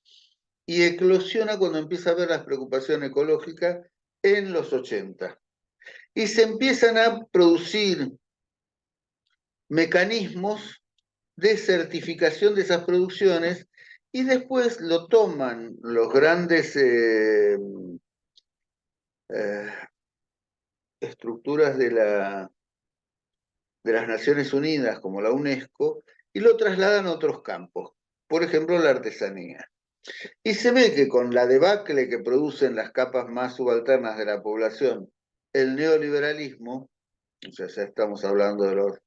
y eclosiona cuando empieza a ver las preocupaciones ecológicas en los 80. Y se empiezan a producir mecanismos de certificación de esas producciones y después lo toman los grandes estructuras de las Naciones Unidas, como la UNESCO, y lo trasladan a otros campos, por ejemplo, la artesanía. Y se ve que con la debacle que producen las capas más subalternas de la población, el neoliberalismo, o sea, ya estamos hablando de los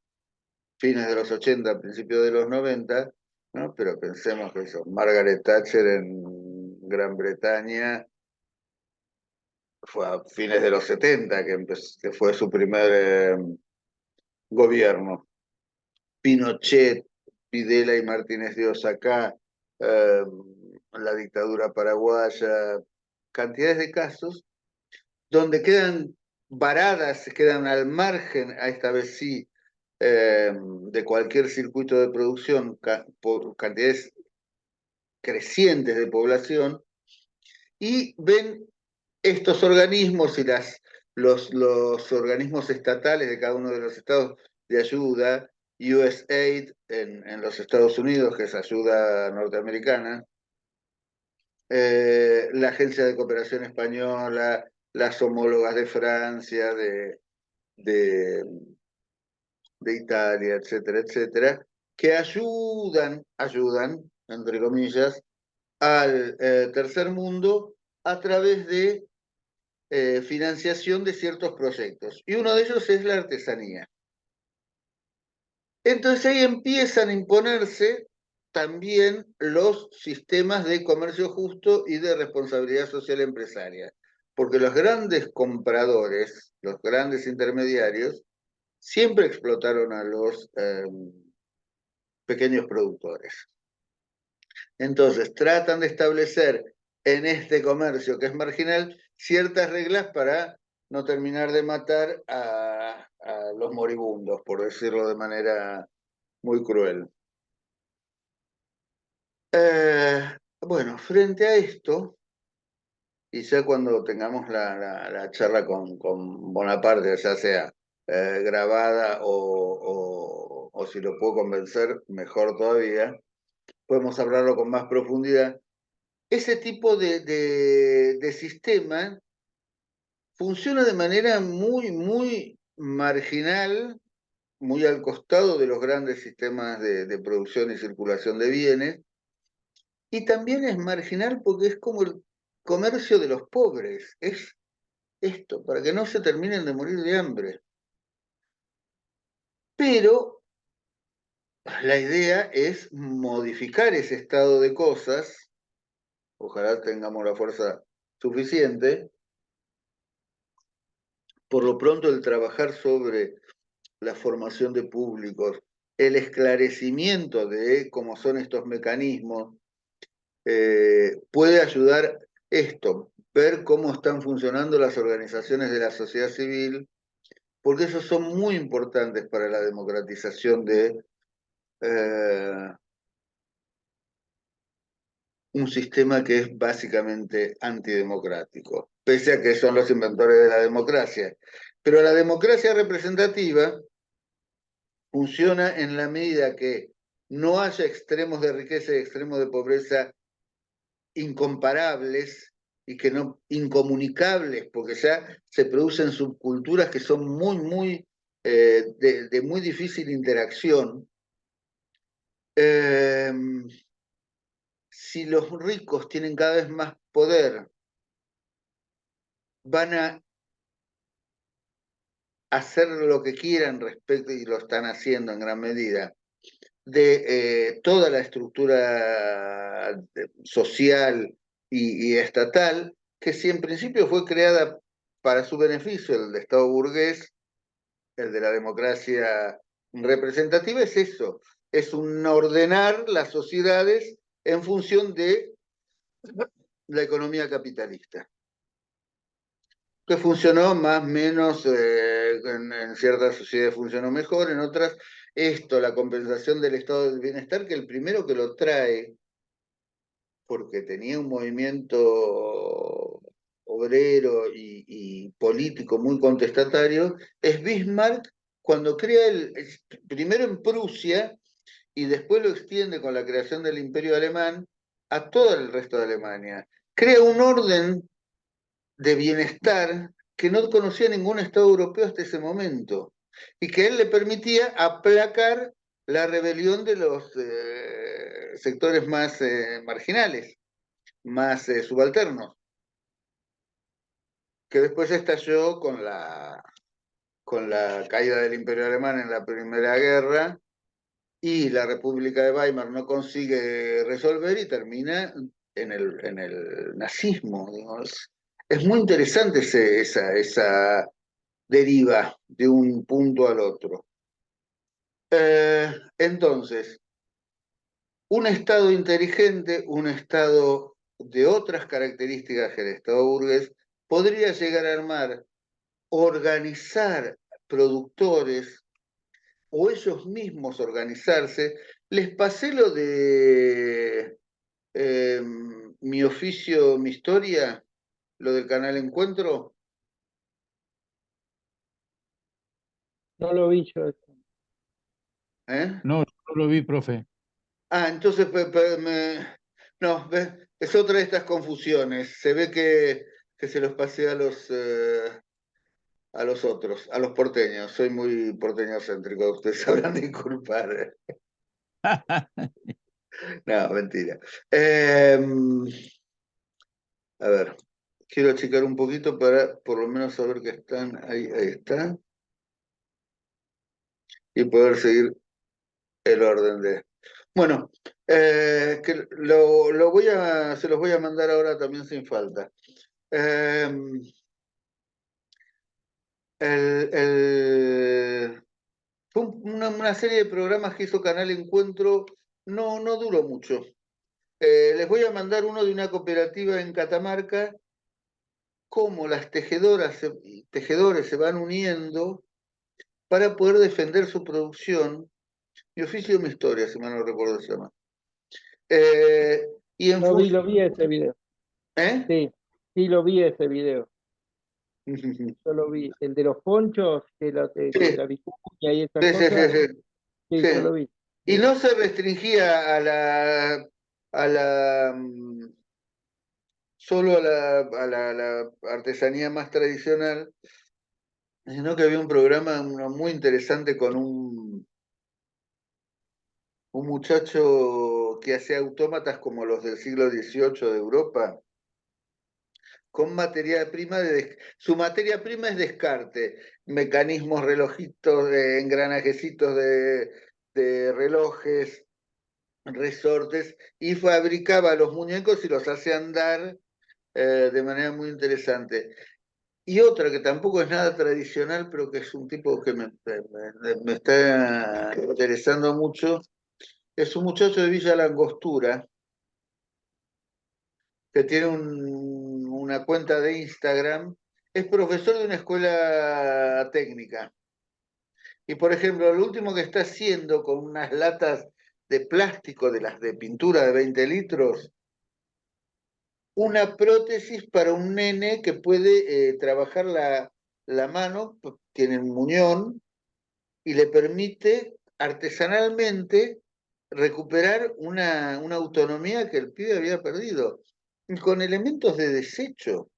fines de los 80, principios de los 90, ¿no? Pero pensemos que eso, Margaret Thatcher en Gran Bretaña fue a fines de los 70 que fue su primer gobierno. Pinochet, Videla y Martínez de Oz acá, la dictadura paraguaya, cantidades de casos donde quedan al margen, a esta vez sí, de cualquier circuito de producción, por cantidades crecientes de población, y ven estos organismos y los organismos estatales de cada uno de los estados de ayuda, USAID en los Estados Unidos, que es ayuda norteamericana, la Agencia de Cooperación Española, las homólogas de Francia, de Italia, etcétera, etcétera, que ayudan, entre comillas, al tercer mundo a través de financiación de ciertos proyectos. Y uno de ellos es la artesanía. Entonces ahí empiezan a imponerse también los sistemas de comercio justo y de responsabilidad social empresaria, porque los grandes compradores, los grandes intermediarios, siempre explotaron a los pequeños productores. Entonces tratan de establecer en este comercio que es marginal ciertas reglas para no terminar de matar a los moribundos, por decirlo de manera muy cruel. Bueno, frente a esto, y ya cuando tengamos la charla con Bonaparte, ya sea grabada o si lo puedo convencer, mejor todavía, podemos hablarlo con más profundidad. Ese tipo de sistema funciona de manera muy marginal, muy al costado de los grandes sistemas de producción y circulación de bienes, y también es marginal porque es como el comercio de los pobres, es esto, para que no se terminen de morir de hambre. Pero la idea es modificar ese estado de cosas, ojalá tengamos la fuerza suficiente, por lo pronto el trabajar sobre la formación de públicos, el esclarecimiento de cómo son estos mecanismos, puede ayudar esto, ver cómo están funcionando las organizaciones de la sociedad civil, porque esos son muy importantes para la democratización de un sistema que es básicamente antidemocrático, pese a que son los inventores de la democracia. Pero la democracia representativa funciona en la medida que no haya extremos de riqueza y extremos de pobreza incomparables y que no incomunicables, porque ya se producen subculturas que son muy de muy difícil interacción. Si los ricos tienen cada vez más poder, van a hacer lo que quieran respecto, y lo están haciendo en gran medida, de toda la estructura social y estatal, que si en principio fue creada para su beneficio, el de Estado burgués, el de la democracia representativa, es eso, es un ordenar las sociedades en función de la economía capitalista, que funcionó más o menos, en ciertas sociedades funcionó mejor, en otras, esto, la compensación del estado del bienestar, que el primero que lo trae, porque tenía un movimiento obrero y político muy contestatario, es Bismarck cuando crea primero en Prusia y después lo extiende con la creación del Imperio Alemán a todo el resto de Alemania. Crea un orden de bienestar que no conocía ningún Estado europeo hasta ese momento y que a él le permitía aplacar la rebelión de los sectores más marginales, más subalternos, que después estalló con la caída del Imperio Alemán en la Primera Guerra y la República de Weimar no consigue resolver y termina en el nazismo. Digamos. Es muy interesante esa deriva de un punto al otro. Entonces, un Estado inteligente, un Estado de otras características que el Estado burgués, podría llegar a armar, organizar productores o ellos mismos organizarse. Les pasé lo de mi oficio, mi historia, lo del canal Encuentro. No lo vi yo eso. ¿Eh? No, yo no lo vi, profe. Ah, entonces no, es otra de estas confusiones. Se ve que se los pasé a los otros, a los porteños. Soy muy porteño céntrico, ustedes sabrán disculpar. No, mentira. A ver, quiero checar un poquito para por lo menos saber que están ahí está, y poder seguir el orden de. Bueno, que se los voy a mandar ahora también sin falta. Eh, fue una serie de programas que hizo Canal Encuentro, no duró mucho. Les voy a mandar uno de una cooperativa en Catamarca, cómo las tejedores se van uniendo para poder defender su producción. Mi oficio, mi historia, si mal no recuerdo se llama. Y en Lo función. vi ese video. ¿Eh? Sí, sí lo vi ese video. Yo lo vi. El de los ponchos, que Sí, la vicuña y esas sí, sí, sí, cosas. sí, Sí, yo sí. lo vi. Y Sí. no se restringía solo a la artesanía más tradicional, sino que había un programa muy interesante con un muchacho pero que hace autómatas como los del siglo XVIII de Europa, con materia prima su materia prima es descarte, mecanismos, relojitos, engranajecitos de relojes, resortes, y fabricaba los muñecos y los hace andar de manera muy interesante. Y otra que tampoco es nada tradicional, pero que es un tipo que me está interesando mucho, es un muchacho de Villa Langostura, que tiene una cuenta de Instagram, es profesor de una escuela técnica. Y por ejemplo, lo último que está haciendo con unas latas de plástico, de las de pintura de 20 litros, una prótesis para un nene que puede trabajar la mano, tiene un muñón, y le permite artesanalmente recuperar una autonomía que el pibe había perdido, y con elementos de desecho.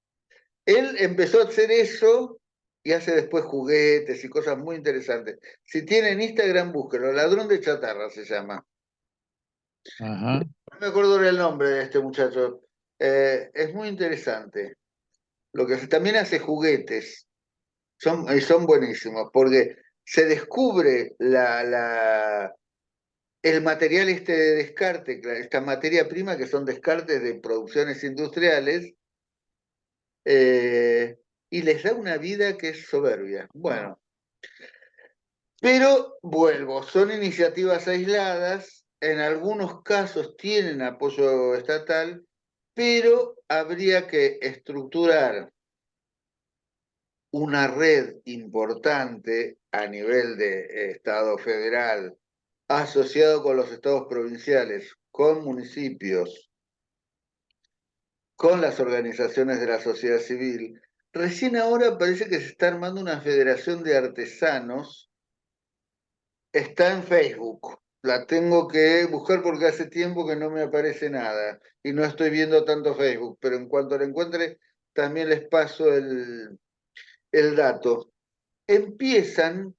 Él empezó a hacer eso y hace después juguetes y cosas muy interesantes. Si tienen Instagram, búsquenlo. Ladrón de chatarra se llama. Ajá. No me acuerdo el nombre de este muchacho. Es muy interesante. Lo que también hace juguetes. Son buenísimos porque se descubre el material este de descarte, esta materia prima que son descartes de producciones industriales, y les da una vida que es soberbia. Bueno, pero vuelvo, son iniciativas aisladas, en algunos casos tienen apoyo estatal, pero habría que estructurar una red importante a nivel de Estado federal, asociado con los estados provinciales, con municipios, con las organizaciones de la sociedad civil. Recién ahora parece que se está armando una federación de artesanos. Está en Facebook. La tengo que buscar porque hace tiempo que no me aparece nada y no estoy viendo tanto Facebook, pero en cuanto la encuentre, también les paso el dato. Empiezan,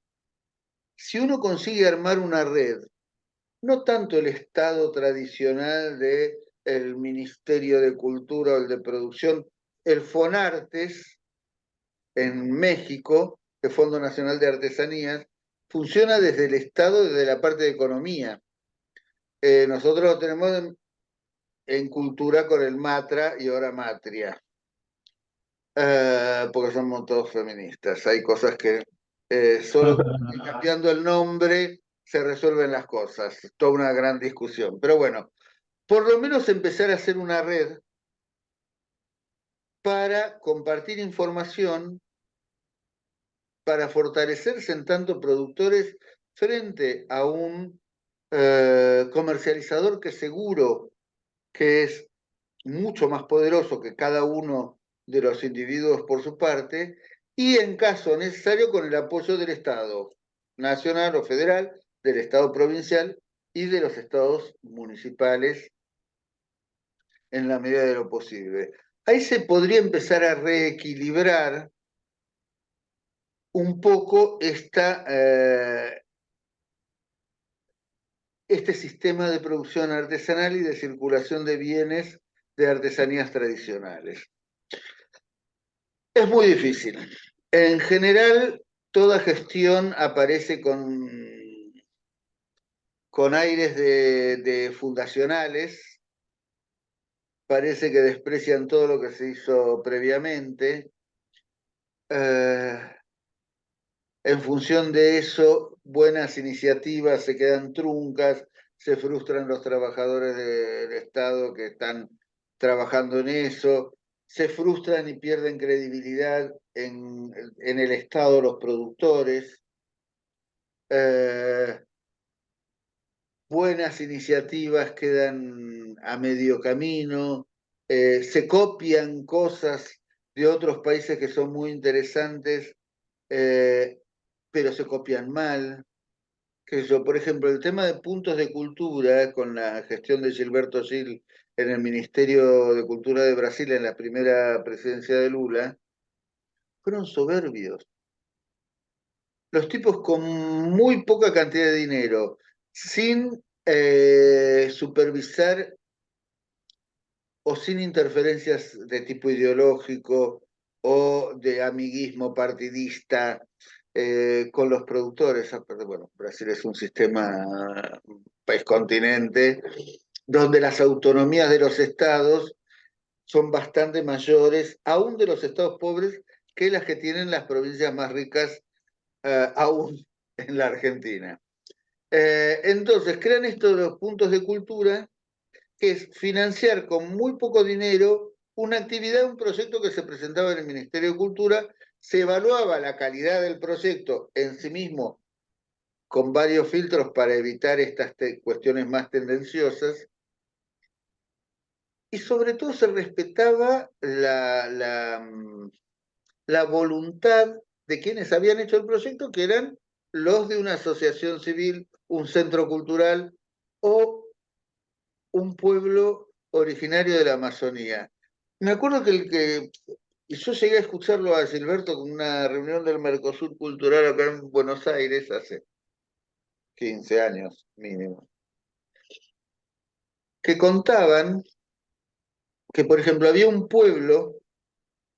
si uno consigue armar una red, no tanto el estado tradicional de el Ministerio de Cultura o el de Producción, el FONARTES en México, el Fondo Nacional de Artesanías, funciona desde el Estado, desde la parte de economía. Nosotros lo tenemos en cultura con el Matra y ahora Matria, porque somos todos feministas. Hay cosas que solo cambiando el nombre se resuelven las cosas. Toda una gran discusión. Pero bueno, por lo menos empezar a hacer una red para compartir información, para fortalecerse en tanto productores frente a un comercializador que seguro que es mucho más poderoso que cada uno de los individuos por su parte, y en caso necesario con el apoyo del Estado nacional o federal, del Estado provincial y de los estados municipales en la medida de lo posible. Ahí se podría empezar a reequilibrar un poco este sistema de producción artesanal y de circulación de bienes de artesanías tradicionales. Es muy difícil. En general, toda gestión aparece con aires de fundacionales, parece que desprecian todo lo que se hizo previamente. En función de eso, buenas iniciativas se quedan truncas, se frustran los trabajadores del Estado que están trabajando en eso, se frustran y pierden credibilidad en el Estado los productores. Eh, Buenas iniciativas quedan a medio camino, se copian cosas de otros países que son muy interesantes, eh, pero se copian mal. Por ejemplo, el tema de puntos de cultura con la gestión de Gilberto Gil en el Ministerio de Cultura de Brasil en la primera presidencia de Lula, fueron soberbios. Los tipos con muy poca cantidad de dinero, sin supervisar o sin interferencias de tipo ideológico o de amiguismo partidista con los productores. Bueno, Brasil es un sistema, país continente, donde las autonomías de los estados son bastante mayores, aún de los estados pobres, que las que tienen las provincias más ricas, aún en la Argentina. Entonces, crean estos los puntos de cultura, que es financiar con muy poco dinero una actividad, un proyecto que se presentaba en el Ministerio de Cultura, se evaluaba la calidad del proyecto en sí mismo con varios filtros para evitar estas cuestiones más tendenciosas, y sobre todo se respetaba la voluntad de quienes habían hecho el proyecto, que eran los de una asociación civil, un centro cultural o un pueblo originario de la Amazonía. Me acuerdo y yo llegué a escucharlo a Gilberto en una reunión del Mercosur Cultural acá en Buenos Aires hace 15 años mínimo, que contaban que, por ejemplo, había un pueblo,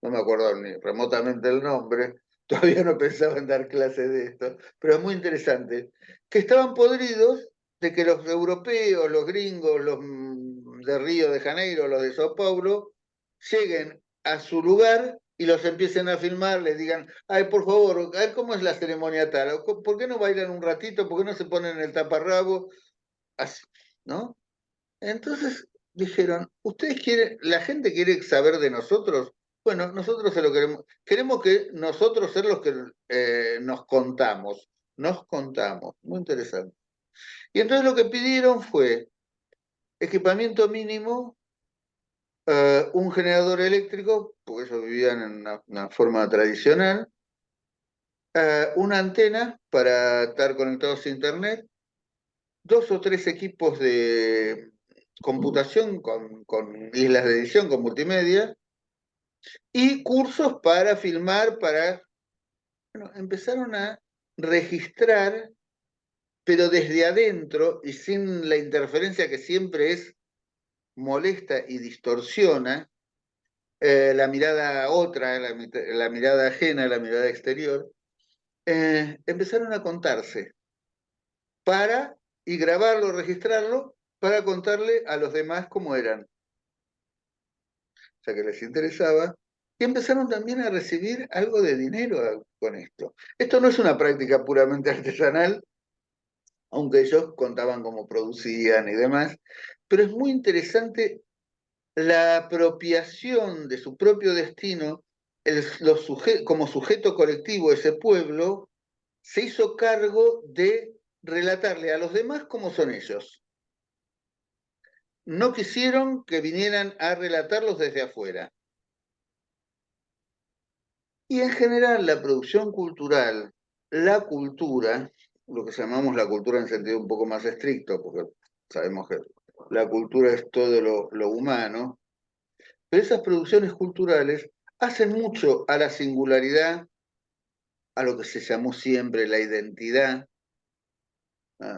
no me acuerdo ni remotamente el nombre, todavía no pensaba en dar clases de esto, pero es muy interesante, que estaban podridos de que los europeos, los gringos, los de Río de Janeiro, los de Sao Paulo, lleguen a su lugar y los empiecen a filmar, les digan, ay, por favor, a ver cómo es la ceremonia tal, ¿por qué no bailan un ratito? ¿Por qué no se ponen el taparrabo? Así, ¿no? Entonces dijeron, ¿ustedes quieren, la gente quiere saber de nosotros? Bueno, nosotros se lo queremos. Queremos que nosotros ser los que nos contamos. Nos contamos. Muy interesante. Y entonces lo que pidieron fue equipamiento mínimo, un generador eléctrico, porque ellos vivían en una forma tradicional, una antena para estar conectados a internet, 2 o 3 equipos de computación con islas de edición, con multimedia, y cursos para filmar, Bueno, empezaron a registrar, pero desde adentro y sin la interferencia que siempre es molesta y distorsiona la mirada otra, la mirada ajena, la mirada exterior. Empezaron a contarse y grabarlo, registrarlo, para contarle a los demás cómo eran. O sea, que les interesaba, y empezaron también a recibir algo de dinero con esto. Esto no es una práctica puramente artesanal, aunque ellos contaban cómo producían y demás, pero es muy interesante la apropiación de su propio destino, como sujeto colectivo, ese pueblo se hizo cargo de relatarle a los demás cómo son ellos. No quisieron que vinieran a relatarlos desde afuera. Y en general la producción cultural, la cultura, lo que llamamos la cultura en sentido un poco más estricto, porque sabemos que la cultura es todo lo humano, pero esas producciones culturales hacen mucho a la singularidad, a lo que se llamó siempre la identidad.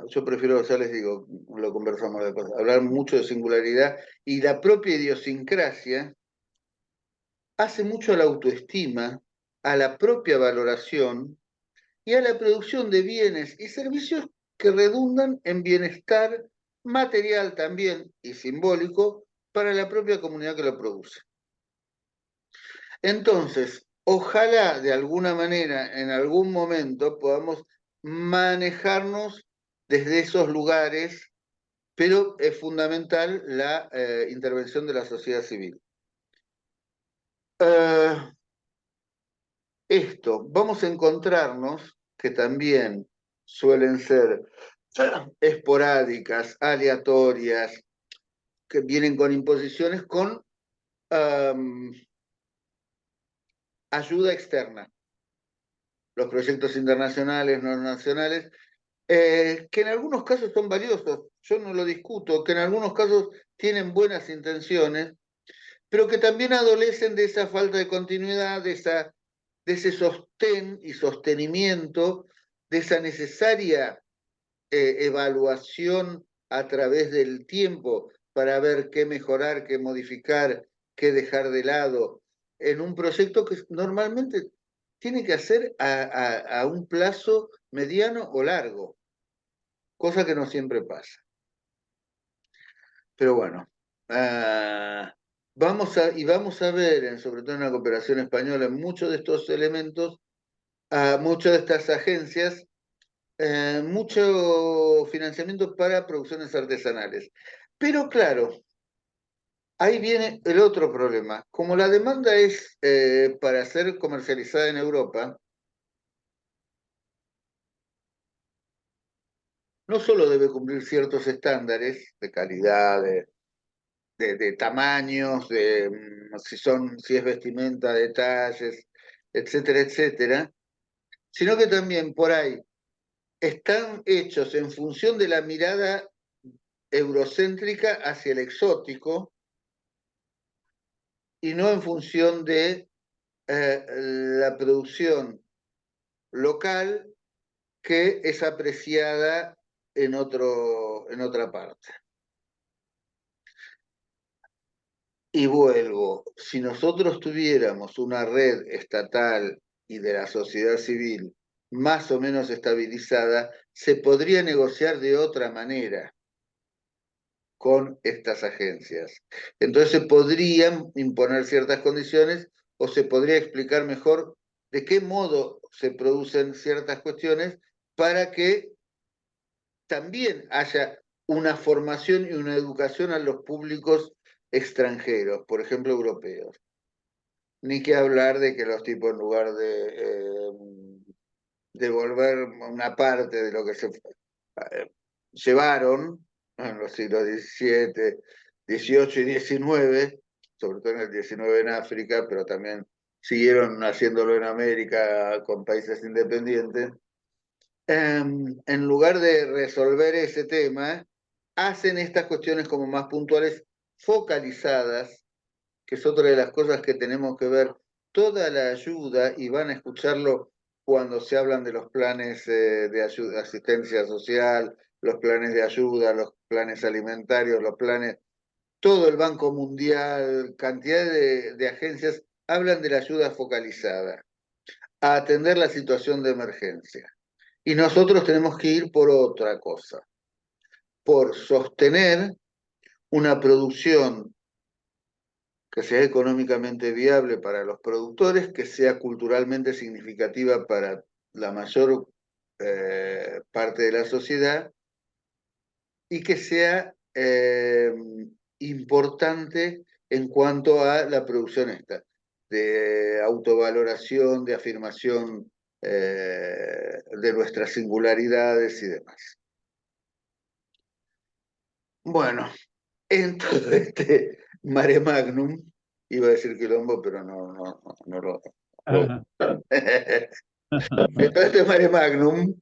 Yo prefiero, ya les digo, lo conversamos después, hablar mucho de singularidad, y la propia idiosincrasia hace mucho a la autoestima, a la propia valoración y a la producción de bienes y servicios que redundan en bienestar material también y simbólico para la propia comunidad que lo produce. Entonces, ojalá de alguna manera, en algún momento, podamos manejarnos desde esos lugares, pero es fundamental la intervención de la sociedad civil. Vamos a encontrarnos que también suelen ser esporádicas, aleatorias, que vienen con imposiciones, con ayuda externa. Los proyectos internacionales, no nacionales, que en algunos casos son valiosos, yo no lo discuto, que en algunos casos tienen buenas intenciones, pero que también adolecen de esa falta de continuidad, de ese sostén y sostenimiento, de esa necesaria evaluación a través del tiempo para ver qué mejorar, qué modificar, qué dejar de lado, en un proyecto que normalmente tiene que hacer a un plazo mediano o largo, cosa que no siempre pasa. Pero bueno, vamos a ver, sobre todo en la cooperación española, muchos de estos elementos, muchas de estas agencias, mucho financiamiento para producciones artesanales. Pero claro, ahí viene el otro problema. Como la demanda es para ser comercializada en Europa, no solo debe cumplir ciertos estándares de calidad, de tamaños, si es vestimenta, detalles, etcétera, etcétera, sino que también por ahí están hechos en función de la mirada eurocéntrica hacia el exótico y no en función de la producción local que es apreciada en otra parte. Y vuelvo, si nosotros tuviéramos una red estatal y de la sociedad civil más o menos estabilizada, se podría negociar de otra manera con estas agencias. Entonces se podrían imponer ciertas condiciones o se podría explicar mejor de qué modo se producen ciertas cuestiones para que también haya una formación y una educación a los públicos extranjeros, por ejemplo, europeos. Ni que hablar de que los tipos, en lugar de devolver una parte de lo que se llevaron en los siglos XVII, XVIII y XIX, sobre todo en el XIX en África, pero también siguieron haciéndolo en América con países independientes, en lugar de resolver ese tema, hacen estas cuestiones como más puntuales, focalizadas, que es otra de las cosas que tenemos que ver. Toda la ayuda, y van a escucharlo cuando se hablan de los planes de ayuda, asistencia social, los planes de ayuda, los planes alimentarios, los planes, todo el Banco Mundial, cantidad de agencias, hablan de la ayuda focalizada, a atender la situación de emergencia. Y nosotros tenemos que ir por otra cosa, por sostener una producción que sea económicamente viable para los productores, que sea culturalmente significativa para la mayor parte de la sociedad y que sea importante en cuanto a la producción esta, de autovaloración, de afirmación de nuestras singularidades y demás. Bueno, en todo este mare magnum, iba a decir quilombo, pero no lo... En todo este mare magnum,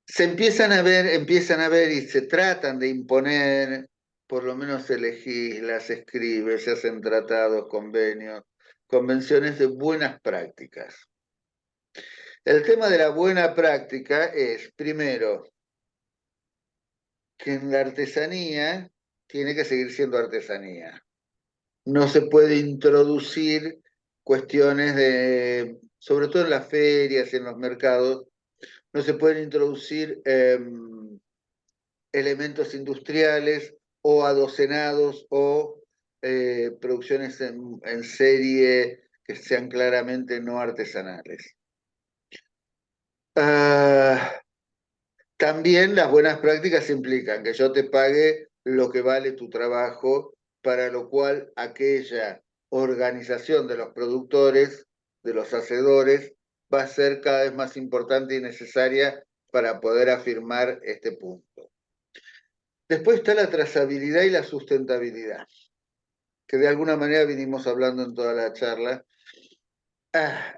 se empiezan a ver y se tratan de imponer, por lo menos se legisla, se escribe, se hacen tratados, convenios, convenciones de buenas prácticas. El tema de la buena práctica es, primero, que en la artesanía tiene que seguir siendo artesanía. No se puede introducir cuestiones de, sobre todo en las ferias, en los mercados, no se pueden introducir elementos industriales o adocenados o producciones en serie que sean claramente no artesanales. También las buenas prácticas implican que yo te pague lo que vale tu trabajo, para lo cual aquella organización de los productores, de los hacedores, va a ser cada vez más importante y necesaria para poder afirmar este punto. Después está la trazabilidad y la sustentabilidad, que de alguna manera vinimos hablando en toda la charla.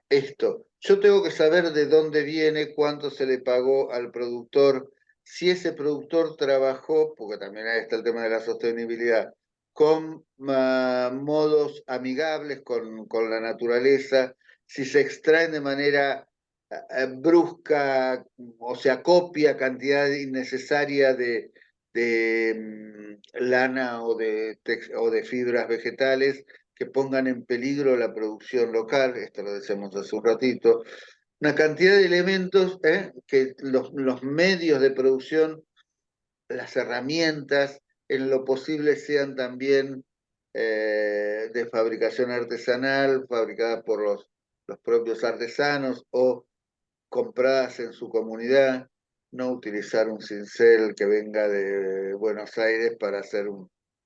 Esto, yo tengo que saber de dónde viene, cuánto se le pagó al productor, si ese productor trabajó, porque también ahí está el tema de la sostenibilidad, con modos amigables con la naturaleza, si se extraen de manera brusca, o sea, copia cantidad innecesaria de lana o de fibras vegetales que pongan en peligro la producción local, esto lo decíamos hace un ratito, una cantidad de elementos que los medios de producción, las herramientas, en lo posible sean también de fabricación artesanal, fabricadas por los propios artesanos o compradas en su comunidad, no utilizar un cincel que venga de Buenos Aires para hacer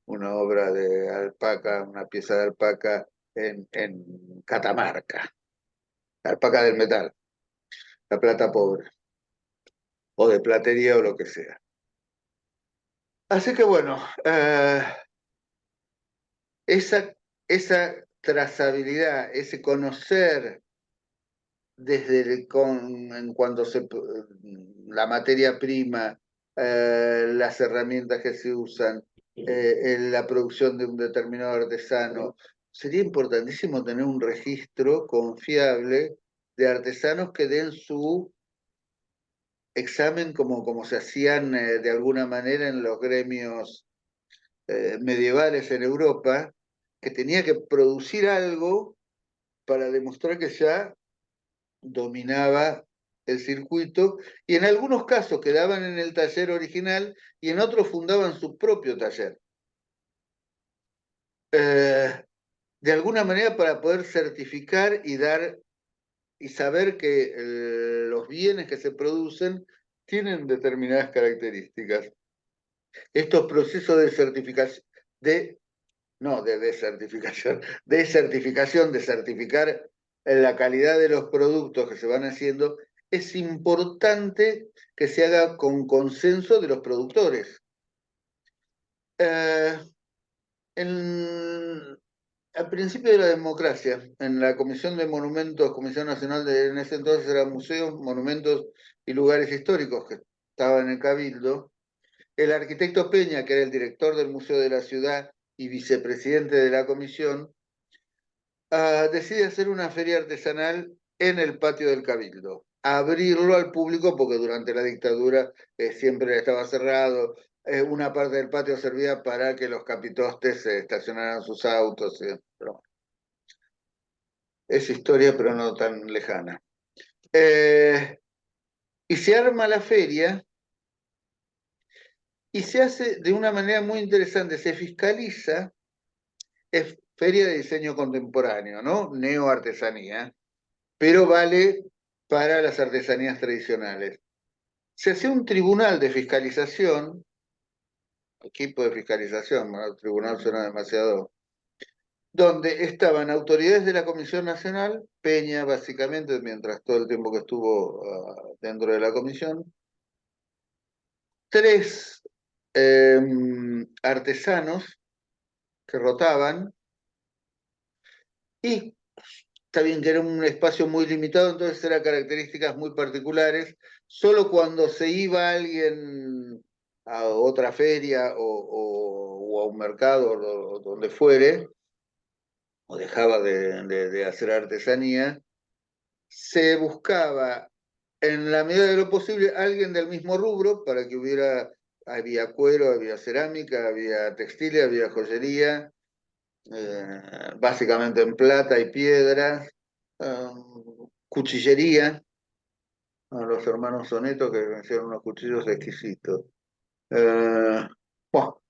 una obra de alpaca, una pieza de alpaca en Catamarca, alpaca del metal, la plata pobre, o de platería o lo que sea. Así que bueno, esa trazabilidad, ese conocer en cuanto la materia prima, las herramientas que se usan, en la producción de un determinado artesano, sería importantísimo tener un registro confiable de artesanos que den su examen como se hacían de alguna manera en los gremios medievales en Europa, que tenía que producir algo para demostrar que ya dominaba el circuito, y en algunos casos quedaban en el taller original y en otros fundaban su propio taller. De alguna manera para poder certificar y saber que los bienes que se producen tienen determinadas características. Estos procesos de certificación, de certificar la calidad de los productos que se van haciendo, es importante que se haga con consenso de los productores. Al principio de la democracia, en la Comisión de Monumentos, Comisión Nacional en ese entonces eran museos, monumentos y lugares históricos que estaban en el Cabildo, el arquitecto Peña, que era el director del Museo de la Ciudad y vicepresidente de la comisión, decide hacer una feria artesanal en el patio del Cabildo, abrirlo al público porque durante la dictadura siempre estaba cerrado, una parte del patio servía para que los capitostes estacionaran sus autos, pero es historia pero no tan lejana. Y se arma la feria y se hace de una manera muy interesante, se fiscaliza, es feria de diseño contemporáneo, ¿no? Neoartesanía, pero vale para las artesanías tradicionales. Se hacía un tribunal de fiscalización, equipo de fiscalización, ¿no? El tribunal suena demasiado, donde estaban autoridades de la Comisión Nacional, Peña básicamente, mientras todo el tiempo que estuvo dentro de la comisión, 3 artesanos que rotaban, y está bien que era un espacio muy limitado, entonces eran características muy particulares. Solo cuando se iba alguien a otra feria o a un mercado o donde fuere, o dejaba de hacer artesanía, se buscaba en la medida de lo posible alguien del mismo rubro para que había cuero, había cerámica, había textil, había joyería, básicamente en plata y piedras, cuchillería, los hermanos Soneto que hicieron unos cuchillos exquisitos. Bueno,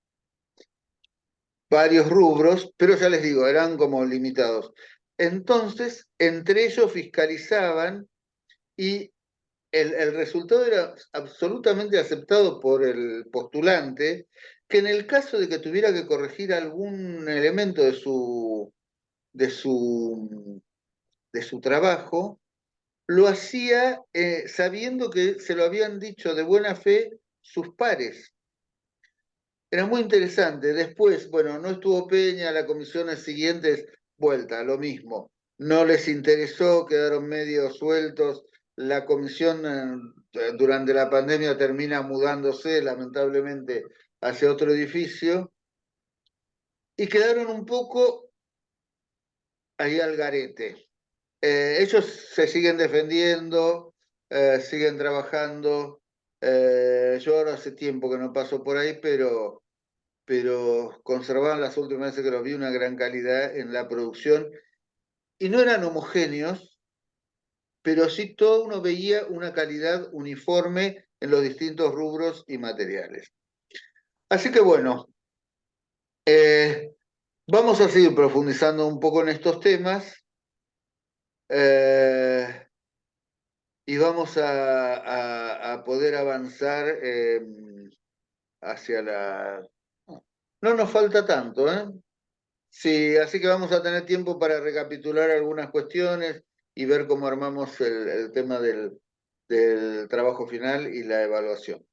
varios rubros, pero ya les digo, eran como limitados. Entonces, entre ellos fiscalizaban y el resultado era absolutamente aceptado por el postulante, que en el caso de que tuviera que corregir algún elemento de su, de su trabajo, lo hacía sabiendo que se lo habían dicho de buena fe sus pares. Era muy interesante. Después, bueno, no estuvo Peña, las comisiones siguientes, vuelta, lo mismo. No les interesó, quedaron medio sueltos. La comisión durante la pandemia termina mudándose, lamentablemente, hacia otro edificio y quedaron un poco ahí al garete. ellos se siguen defendiendo, siguen trabajando. Yo ahora hace tiempo que no paso por ahí, pero conservaban las últimas veces que los vi una gran calidad en la producción. Y no eran homogéneos, pero sí todo uno veía una calidad uniforme en los distintos rubros y materiales. Así que bueno, vamos a seguir profundizando un poco en estos temas y vamos a poder avanzar hacia la... No nos falta tanto, ¿eh? Sí, así que vamos a tener tiempo para recapitular algunas cuestiones y ver cómo armamos el tema del trabajo final y la evaluación.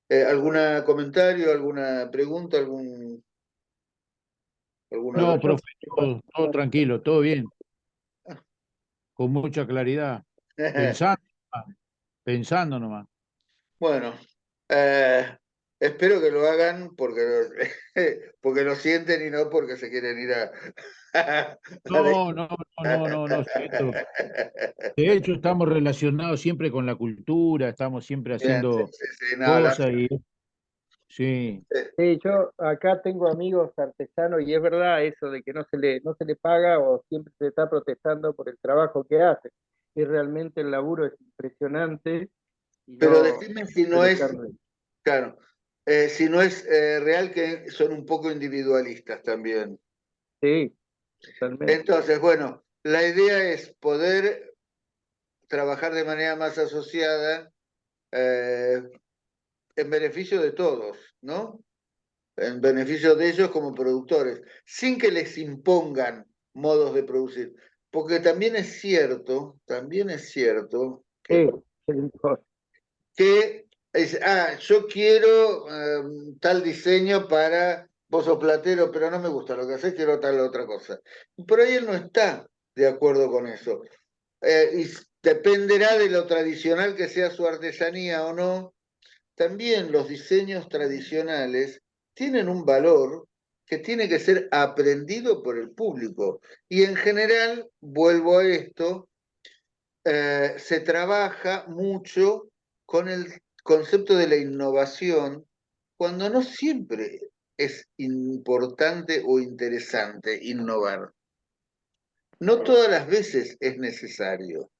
¿Algún comentario, alguna pregunta, alguna No, duda? profe, todo tranquilo, todo bien, con mucha claridad, pensando, pensando nomás. Bueno, espero que lo hagan porque lo sienten y no porque se quieren ir a... No, no, no, no, no, no, sí, de hecho estamos relacionados siempre con la cultura, estamos siempre Bien, sí, haciendo sí, sí, no, cosas y sí, Sí, yo acá tengo amigos artesanos y es verdad eso de que no se le paga o siempre se está protestando por el trabajo que hace. Y realmente el laburo es impresionante y pero no decime si no suele es, estar. claro, si no es real que son un poco individualistas también. Sí, totalmente. Entonces, bueno, la idea es poder trabajar de manera más asociada eh, en beneficio de todos, ¿no? En beneficio de ellos como productores, sin que les impongan modos de producir. Porque también es cierto Sí, es importante. que dice, yo quiero tal diseño para vos sos platero, pero no me gusta lo que haces, quiero tal otra cosa. Por ahí él no está de acuerdo con eso. Y dependerá de lo tradicional que sea su artesanía o no. También los diseños tradicionales tienen un valor que tiene que ser aprendido por el público. Y en general, vuelvo a esto, se trabaja mucho con el concepto de la innovación, cuando no siempre es importante o interesante innovar. No todas las veces es necesario.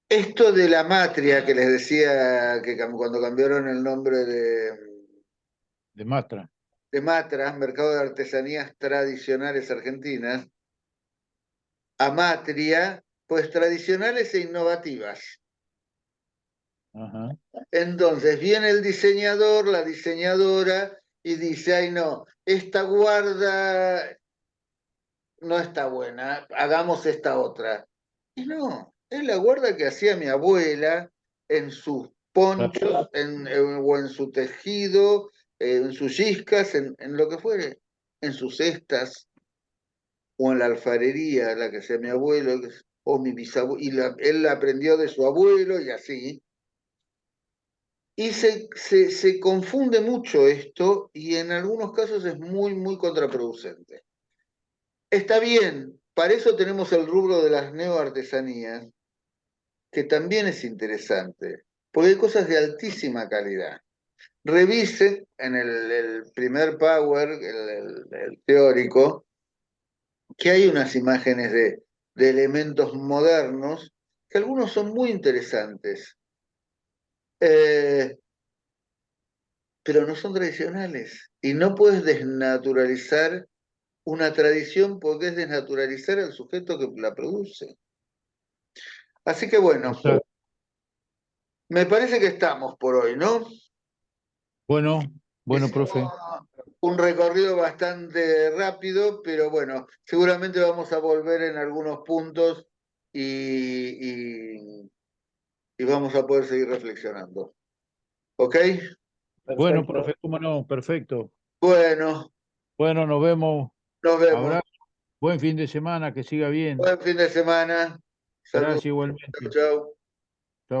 Esto de la matria que les decía que cuando cambiaron el nombre de Mastra. de Matra, Mercado de Artesanías Tradicionales Argentinas, a matria, pues tradicionales e innovativas. Ajá. Entonces viene el diseñador, la diseñadora, y dice, ay no, esta guarda no está buena, hagamos esta otra. Y no, es la guarda que hacía mi abuela en sus ponchos o en su tejido, en sus yiscas, en lo que fuere, en sus cestas o en la alfarería, la que hacía mi abuelo o mi bisabuelo, y él la aprendió de su abuelo y así. Y se confunde mucho esto y en algunos casos es muy, muy contraproducente. Está bien, para eso tenemos el rubro de las neoartesanías, que también es interesante, porque hay cosas de altísima calidad. Revise en el primer Power, el teórico, que hay unas imágenes de elementos modernos, que algunos son muy interesantes, pero no son tradicionales. Y no puedes desnaturalizar una tradición porque es desnaturalizar al sujeto que la produce. Así que bueno, Exacto. me parece que estamos por hoy, ¿no? Bueno, bueno, Hicimos profe. un recorrido bastante rápido, pero bueno, seguramente vamos a volver en algunos puntos y vamos a poder seguir reflexionando. ¿Ok? Bueno, Perfecto. profe, cómo no, perfecto. Bueno, Bueno, nos vemos. nos vemos. Abrazo. Buen fin de semana, que siga bien. Buen fin de semana. Saludos. Gracias igualmente. Chau.